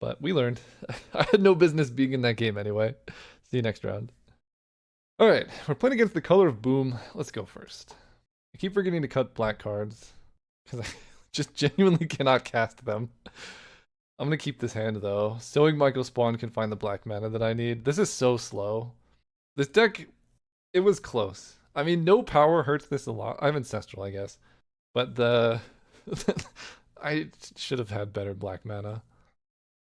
But we learned. I had no business being in that game anyway. See you next round. Alright, we're playing against the color of Boom. Let's go first. I keep forgetting to cut black cards because I just genuinely cannot cast them. I'm going to keep this hand though. Sowing Michael Spawn can find the black mana that I need. This is so slow. This deck, it was close. I mean, no power hurts this a lot. I have Ancestral, I guess. But the... I should have had better black mana.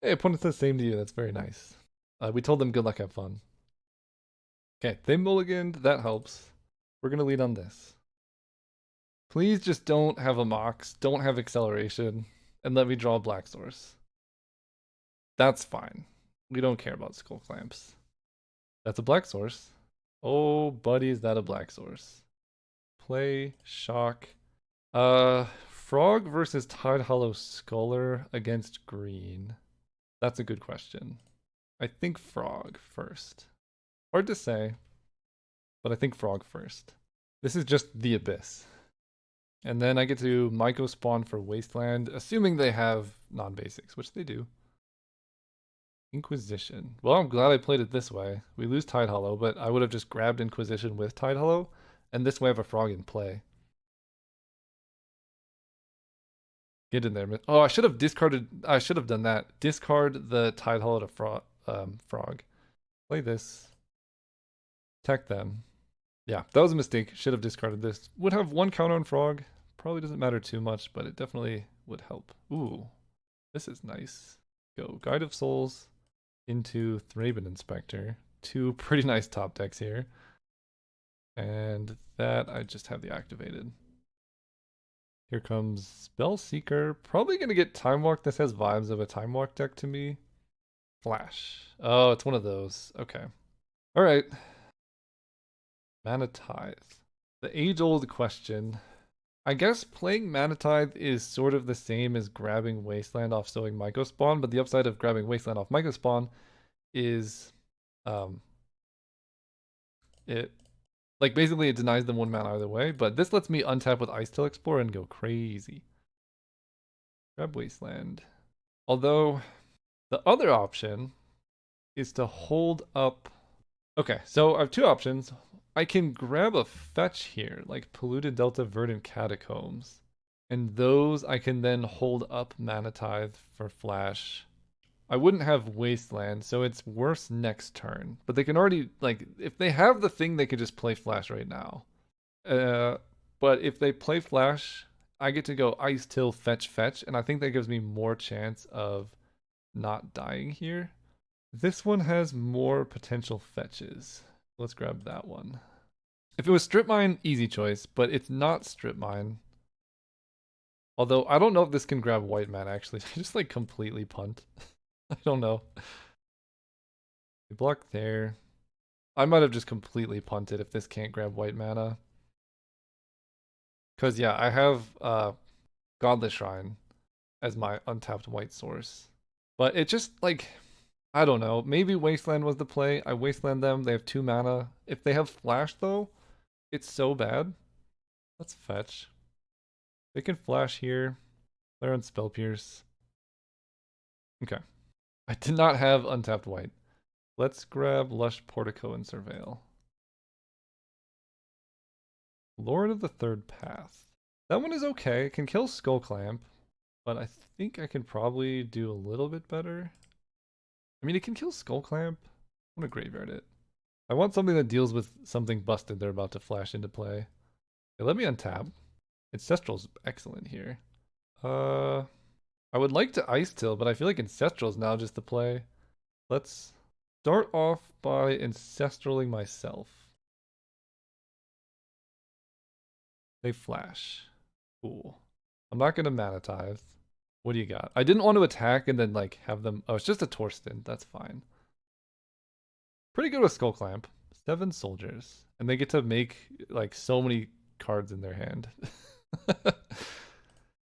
Hey, opponent says same to you. That's very nice. We told them good luck, have fun. Okay, they mulliganed. That helps. We're going to lead on this. Please just don't have a Mox. Don't have Acceleration. And let me draw a Black Source. That's fine. We don't care about Skull Clamps. That's a Black Source. Oh, buddy, is that a Black Source? Play, shock. Frog versus Tide Hollow Sculler against green. That's a good question. I think frog first. Hard to say, but I think frog first. This is just the abyss. And then I get to Myco spawn for Wasteland, assuming they have non-basics, which they do. Inquisition. Well, I'm glad I played it this way. We lose Tide Hollow, but I would have just grabbed Inquisition with Tide Hollow, and this way I have a frog in play. Get in there. Oh, I should have discarded. I should have done that. Discard the Tide Hollow to frog. Play this. Attack them. Yeah, that was a mistake. Should have discarded this. Would have one counter on frog. Probably doesn't matter too much, but it definitely would help. Ooh, this is nice. Go Guide of Souls into Thraben Inspector. Two pretty nice top decks here. And that I just have the activated. Here comes Spell Seeker. Probably going to get Time Walk. This has vibes of a Time Walk deck to me. Flash. Oh, it's one of those. Okay. All right. Mana Tithe. The age-old question. I guess playing Mana Tithe is sort of the same as grabbing Wasteland off Sowing Myco Spawn, but the upside of grabbing Wasteland off Myco Spawn is it like basically it denies them one mana either way, but this lets me untap with Ice Tail Explorer and go crazy. Grab Wasteland. Although the other option is to hold up. Okay, so I have two options. I can grab a fetch here, like Polluted Delta Verdant Catacombs. And those I can then hold up Mana Tithe for flash. I wouldn't have Wasteland, so it's worse next turn. But they can already, like, if they have the thing, they could just play flash right now. But if they play flash, I get to go Ice Till fetch, and I think that gives me more chance of not dying here. This one has more potential fetches. Let's grab that one. If it was Strip Mine, easy choice, but it's not Strip Mine. Although, I don't know if this can grab white mana, actually. I just, like, completely punt. I don't know. We block there. I might have just completely punted if this can't grab white mana. Because, yeah, I have Godless Shrine as my untapped white source. But it just, like, I don't know. Maybe Wasteland was the play. I Wasteland them. They have 2 mana. If they have Flash, though, it's so bad. Let's fetch. They can Flash here. They're on Spell Pierce. Okay. I did not have untapped white. Let's grab Lush Portico and Surveil. Lord of the Third Path. That one is okay. It can kill Skull Clamp, but I think I can probably do a little bit better. I mean, it can kill Skull Clamp. I'm gonna graveyard it. I want something that deals with something busted they're about to flash into play. Okay, let me untap. Ancestral's excellent here. I would like to Ice Till, but I feel like Ancestral's now just the play. Let's start off by Ancestraling myself. They flash. Cool. I'm not gonna Mana Tithe. What do you got? I didn't want to attack and then like have them. Oh, it's just a Torsten. That's fine. Pretty good with Skull Clamp. 7 soldiers. And they get to make like so many cards in their hand.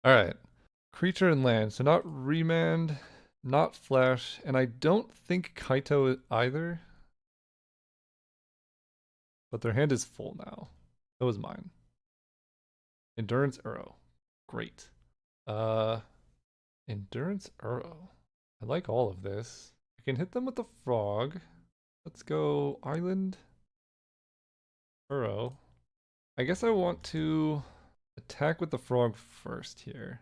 Alright. Creature and land. So not remand, not flash, and I don't think Kaito either. But their hand is full now. So is mine. Endurance Uro. Great. Endurance Uro. I like all of this. I can hit them with the frog. Let's go Island Uro. I guess I want to attack with the frog first here.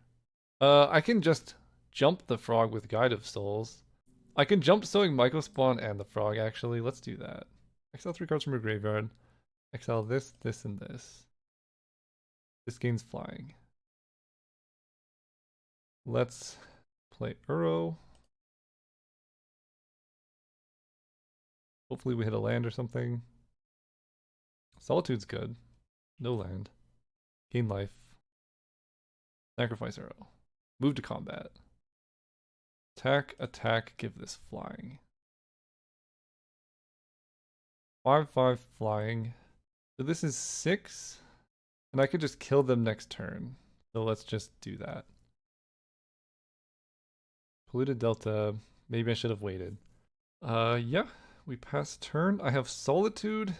I can just jump the frog with Guide of Souls. I can jump Sowing Myco Spawn and the frog, actually. Let's do that. Exile 3 cards from your graveyard. Exile this, this, and this. This gains flying. Let's play Uro. Hopefully we hit a land or something. Solitude's good. No land. Gain life. Sacrifice Uro. Move to combat. Attack, attack, give this flying. 5/5 flying. So this is 6. And I could just kill them next turn. So let's just do that. Polluted Delta. Maybe I should have waited. Yeah, we pass turn. I have Solitude,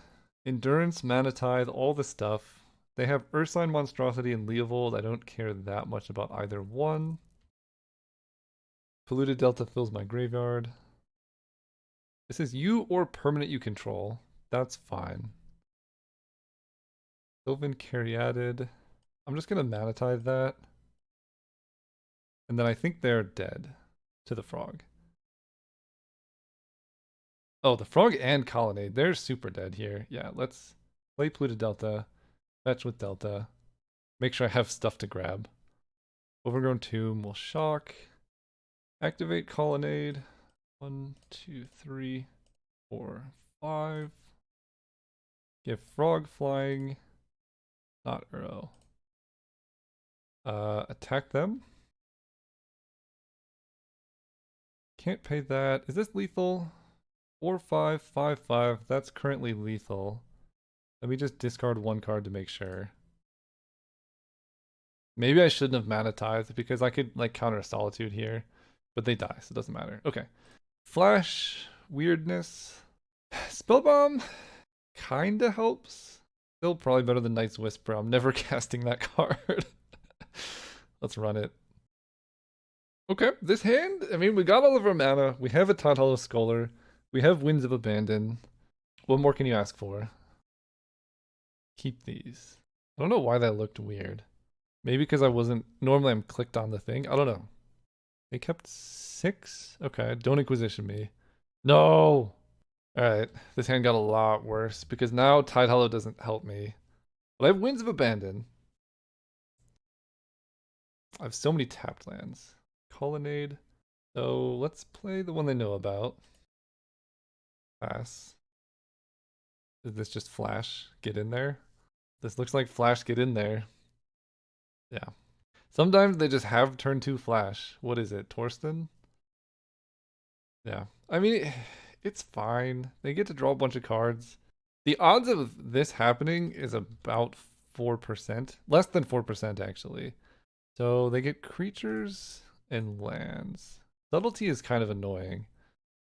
Endurance, Mana Tithe, all the stuff. They have Ursine Monstrosity and Leovold. I don't care that much about either one. Polluted Delta fills my graveyard. This is you or permanent you control. That's fine. Sylvan Caryatid. I'm just gonna Mana Tithe that. And then I think they're dead to the frog. Oh, the frog and colonnade. They're super dead here. Yeah, let's play Polluted Delta. Fetch with Delta. Make sure I have stuff to grab. Overgrown Tomb will shock. Activate Colonnade. 1, 2, 3, 4, 5. Give Frog Flying. Not Uro. Attack them. Can't pay that. Is this lethal? 4, 5, 5, 5. That's currently lethal. Let me just discard one card to make sure. Maybe I shouldn't have Mana Tithe because I could like counter Solitude here. But they die, so it doesn't matter. Okay. Flash, weirdness. Spellbomb kinda helps. Still probably better than Night's Whisper. I'm never casting that card. Let's run it. Okay, this hand, I mean, we got all of our mana. We have a Todd Hollow Scholar. We have Winds of Abandon. What more can you ask for? Keep these. I don't know why that looked weird. Maybe because I wasn't, normally I'm clicked on the thing. I don't know. They kept 6? Okay, don't Inquisition me. No! Alright, this hand got a lot worse because now Tide Hollow doesn't help me. But I have Winds of Abandon. I have so many tapped lands. Colonnade. So let's play the one they know about. Pass. Is this just Flash? Get in there? This looks like Flash get in there. Yeah. Sometimes they just have turn 2 Flash. What is it? Torsten? Yeah. I mean, it's fine. They get to draw a bunch of cards. The odds of this happening is about 4%. Less than 4%, actually. So they get creatures and lands. Subtlety is kind of annoying.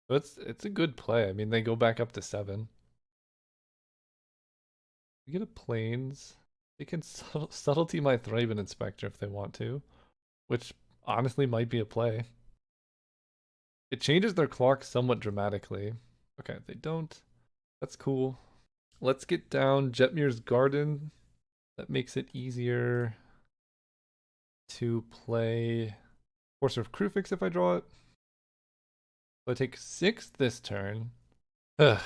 But it's a good play. I mean, they go back up to 7. We get a plains. They can subtlety my Thraben Inspector if they want to, which honestly might be a play. It changes their clock somewhat dramatically. Okay, they don't. That's cool. Let's get down Jetmir's Garden. That makes it easier to play Forcer of Krufix if I draw it. So I take 6 this turn. Ugh.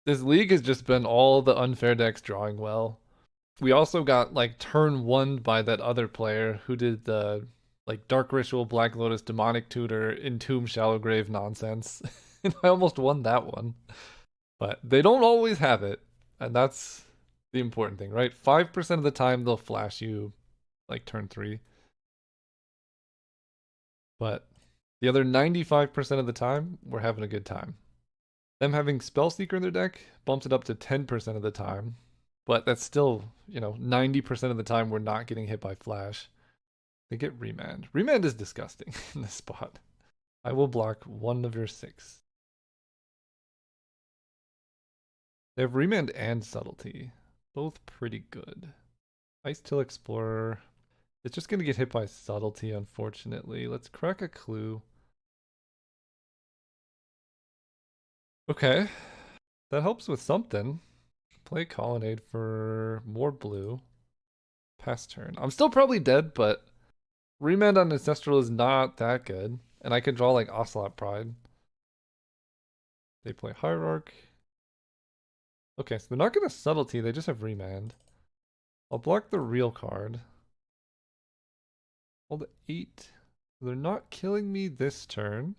This league has just been all the unfair decks drawing well. We also got like turn 1 by that other player who did the like Dark Ritual, Black Lotus, Demonic Tutor, Entomb, Shallow Grave nonsense. And I almost won that one. But they don't always have it. And that's the important thing, right? 5% of the time they'll flash you like turn 3. But the other 95% of the time, we're having a good time. Them having Spellseeker in their deck bumps it up to 10% of the time. But that's still, 90% of the time we're not getting hit by Flash. They get Remand. Remand is disgusting in this spot. I will block 1 of your 6. They have Remand and Subtlety. Both pretty good. Ice Till Explorer. It's just going to get hit by Subtlety, unfortunately. Let's crack a clue. Okay. That helps with something. Play Colonnade for more blue. Pass turn. I'm still probably dead, but Remand on Ancestral is not that good. And I can draw like Ocelot Pride. They play Hierarch. Okay, so they're not going to Subtlety, they just have Remand. I'll block the real card. Hold the 8. They're not killing me this turn.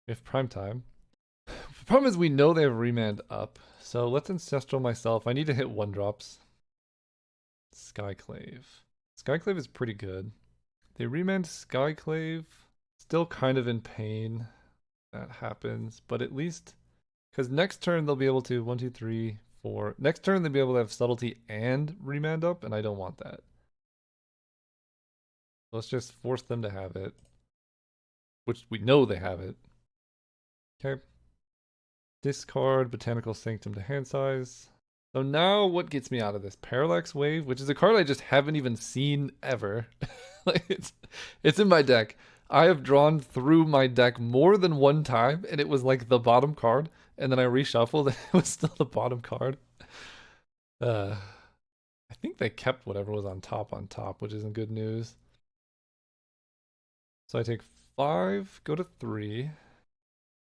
If prime time. The problem is we know they have Remand up. So let's Ancestral myself. I need to hit 1-drops. Skyclave. Skyclave is pretty good. They Remand Skyclave. Still kind of in pain. That happens. But at least... Because next turn they'll be able to 1, 2, 3, 4. Next turn they'll be able to have Subtlety and Remand up. And I don't want that. Let's just force them to have it. which we know they have it. Okay. Discard Botanical Sanctum to hand size. So now what gets me out of this? Parallax Wave, which is a card I just haven't even seen ever. Like it's in my deck. I have drawn through my deck more than one time, and it was like the bottom card, and then I reshuffled and it was still the bottom card. Uh I think they kept whatever was on top, which isn't good news. So I take 5, go to 3.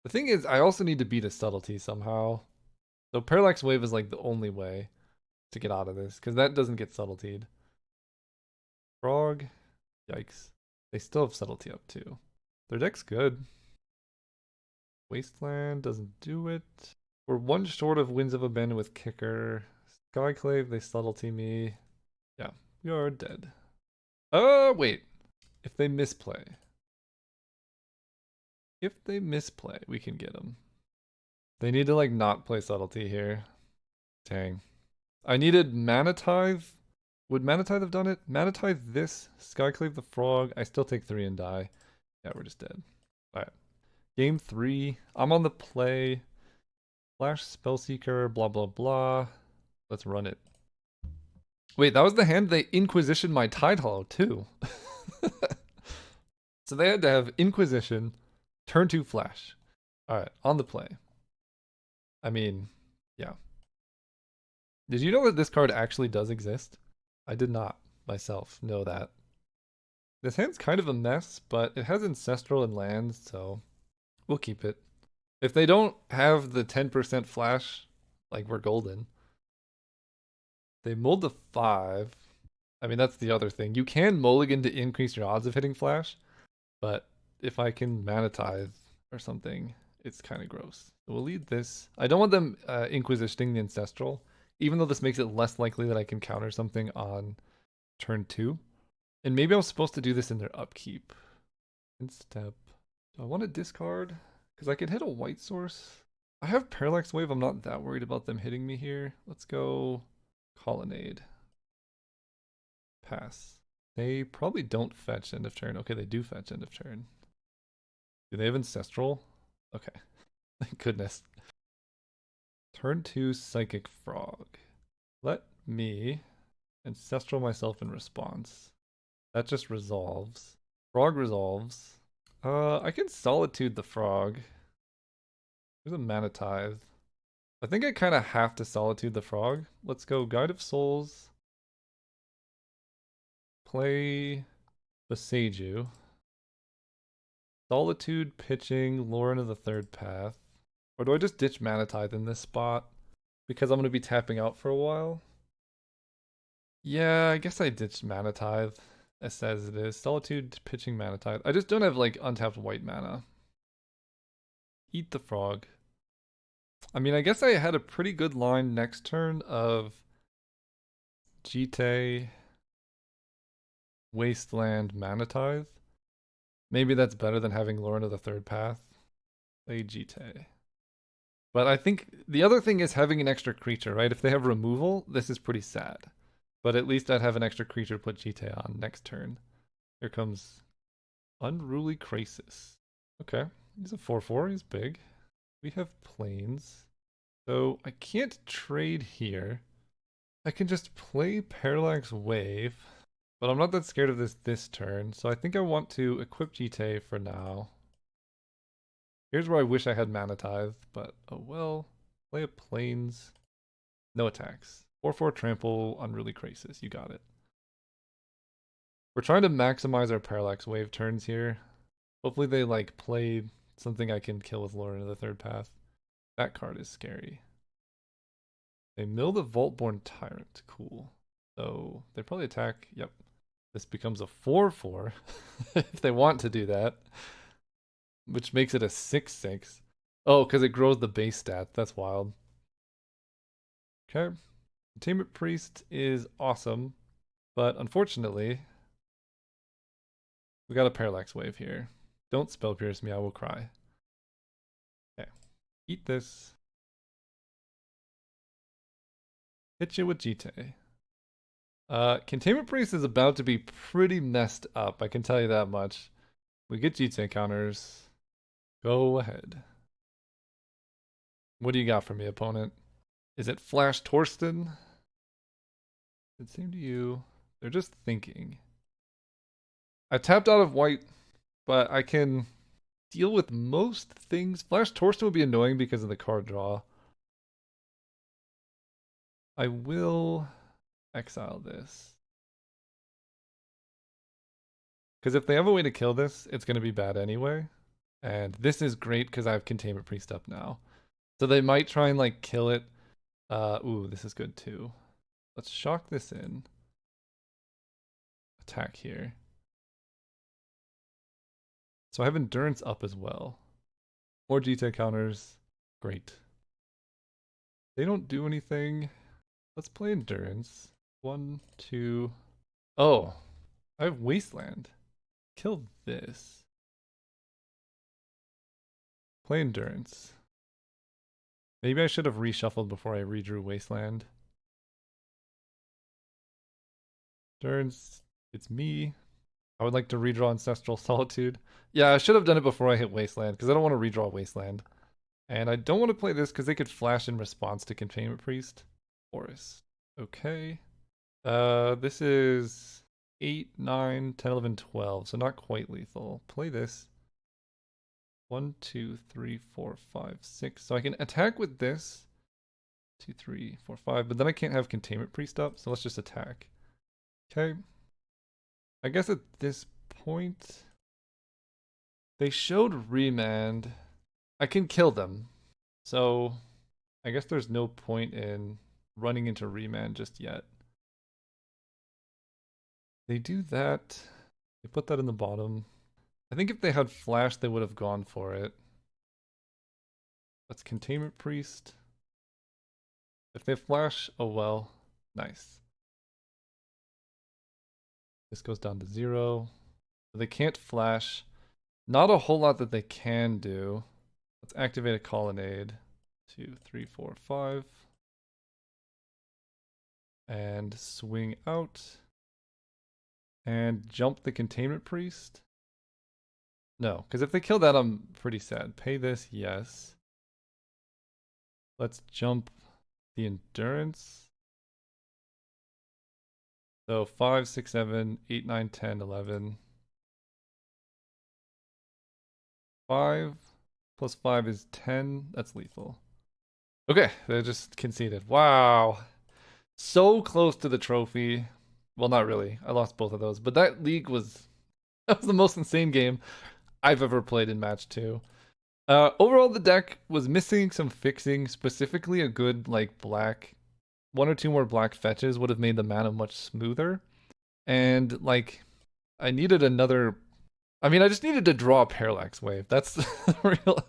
The thing is, I also need to beat a subtlety somehow. So Parallax Wave is like the only way to get out of this, because that doesn't get subtletied. Frog, yikes. They still have subtlety up too. Their deck's good. Wasteland doesn't do it. We're one short of Winds of Abandon with Kicker. Skyclave, they subtlety me. Yeah, we are dead. Oh, wait. If they misplay. If they misplay, we can get them. They need to like not play subtlety here. Dang. I needed Mana Tithe. Would Mana Tithe have done it? Mana Tithe this, Skyclave the Frog. I still take 3 and die. Yeah, we're just dead. Alright. Game 3. I'm on the play. Flash Spellseeker, blah blah blah. Let's run it. Wait, that was the hand they Inquisition my Tide Hollow too. So they had to have Inquisition, turn 2 Flash. Alright, on the play. I mean, yeah. Did you know that this card actually does exist? I did not myself know that. This hand's kind of a mess, but it has Ancestral and lands, so we'll keep it. If they don't have the 10% flash, like we're golden. They mulled the 5. I mean, that's the other thing. You can mulligan to increase your odds of hitting flash, but if I can Mana Tithe or something, it's kind of gross. So we'll lead this. I don't want them Inquisitioning the Ancestral, even though this makes it less likely that I can counter something on turn 2. And maybe I'm supposed to do this in their upkeep. Instep. Do I want to discard? Because I can hit a white source. I have Parallax Wave. I'm not that worried about them hitting me here. Let's go Colonnade. Pass. They probably don't fetch end of turn. Okay, they do fetch end of turn. Do they have Ancestral? Okay. Thank goodness. Turn 2 Psychic Frog. Let me Ancestral myself in response. That just resolves. Frog resolves. I can Solitude the Frog. There's a Mana Tithe. I think I kind of have to Solitude the Frog. Let's go Guide of Souls. Play Beseiju. Solitude, pitching, Lauren of the Third Path. Or do I just ditch Mana Tithe in this spot? Because I'm going to be tapping out for a while. Yeah, I guess I ditched Mana Tithe. As says it is. Solitude, pitching, Mana Tithe. I just don't have like untapped white mana. Eat the Frog. I mean, I guess I had a pretty good line next turn of Jite, Wasteland, Mana Tithe. Maybe that's better than having Lauren of the Third Path. Play Jite. But I think the other thing is having an extra creature, right? If they have removal, this is pretty sad. But at least I'd have an extra creature to put Jite on next turn. Here comes Unruly Krasis. Okay, he's a 4/4, he's big. We have planes. So I can't trade here. I can just play Parallax Wave. But I'm not that scared of this turn, so I think I want to equip Jite for now. Here's where I wish I had Mana Tithe, but oh well. Play a planes. No attacks. 4/4 trample, Unruly Krasis. You got it. We're trying to maximize our Parallax Wave turns here. Hopefully they like play something I can kill with Lauren of the Third Path. That card is scary. They mill the Vaultborn Tyrant. Cool. So they probably attack. Yep. This becomes a 4/4 if they want to do that. Which makes it a 6/6. Oh, because it grows the base stat. That's wild. Okay. Containment Priest is awesome. But unfortunately, we got a Parallax Wave here. Don't Spell Pierce me, I will cry. Okay. Eat this. Hit you with Jite. Containment Priest is about to be pretty messed up, I can tell you that much. We get GT counters. Go ahead. What do you got for me, opponent? Is it Flash Torsten? It seemed to you. They're just thinking. I tapped out of white, but I can deal with most things. Flash Torsten would be annoying because of the card draw. I will exile this. Because if they have a way to kill this, it's going to be bad anyway. And this is great because I have Containment Priest up now. So they might try and like kill it. Ooh, this is good too. Let's shock this in. Attack here. So I have Endurance up as well. More GT counters. Great. They don't do anything. Let's play Endurance. 1, 2. Oh, I have Wasteland. Kill this. Play Endurance. Maybe I should have reshuffled before I redrew Wasteland. Endurance, it's me. I would like to redraw Ancestral Solitude. Yeah, I should have done it before I hit Wasteland, because I don't want to redraw Wasteland. And I don't want to play this, because they could flash in response to Containment Priest. Forest. Okay. This is 8, 9, 10, 11, 12, so not quite lethal. Play this. 1, 2, 3, 4, 5, 6. So I can attack with this. 2, 3, 4, 5, but then I can't have Containment Priest up, so let's just attack. Okay. I guess at this point, they showed Remand. I can kill them. So I guess there's no point in running into Remand just yet. They do that. They put that in the bottom. I think if they had Flash, they would have gone for it. That's Containment Priest. If they Flash, oh well. Nice. This goes down to 0. They can't Flash. Not a whole lot that they can do. Let's activate a Colonnade. 2, 3, 4, 5. And swing out. And jump the Containment Priest. No, because if they kill that, I'm pretty sad. Pay this, yes. Let's jump the Endurance. So 5, 6, 7, 8, 9, 10, 11. 5 plus 5 is 10. That's lethal. Okay, they just conceded. Wow. So close to the trophy. Well, not really. I lost both of those. But that league was that was the most insane game I've ever played in match 2. Overall, the deck was missing some fixing. Specifically, a good like black, 1 or 2 more black fetches would have made the mana much smoother. And like, I needed another. I mean, I just needed to draw a Parallax Wave. That's the real.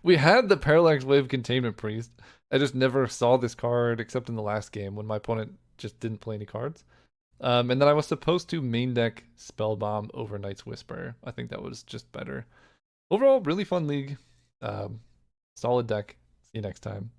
We had the Parallax Wave Containment Priest. I just never saw this card except in the last game when my opponent just didn't play any cards. And then I was supposed to main deck Spellbomb over Night's Whisper. I think that was just better. Overall, really fun league. Solid deck. See you next time.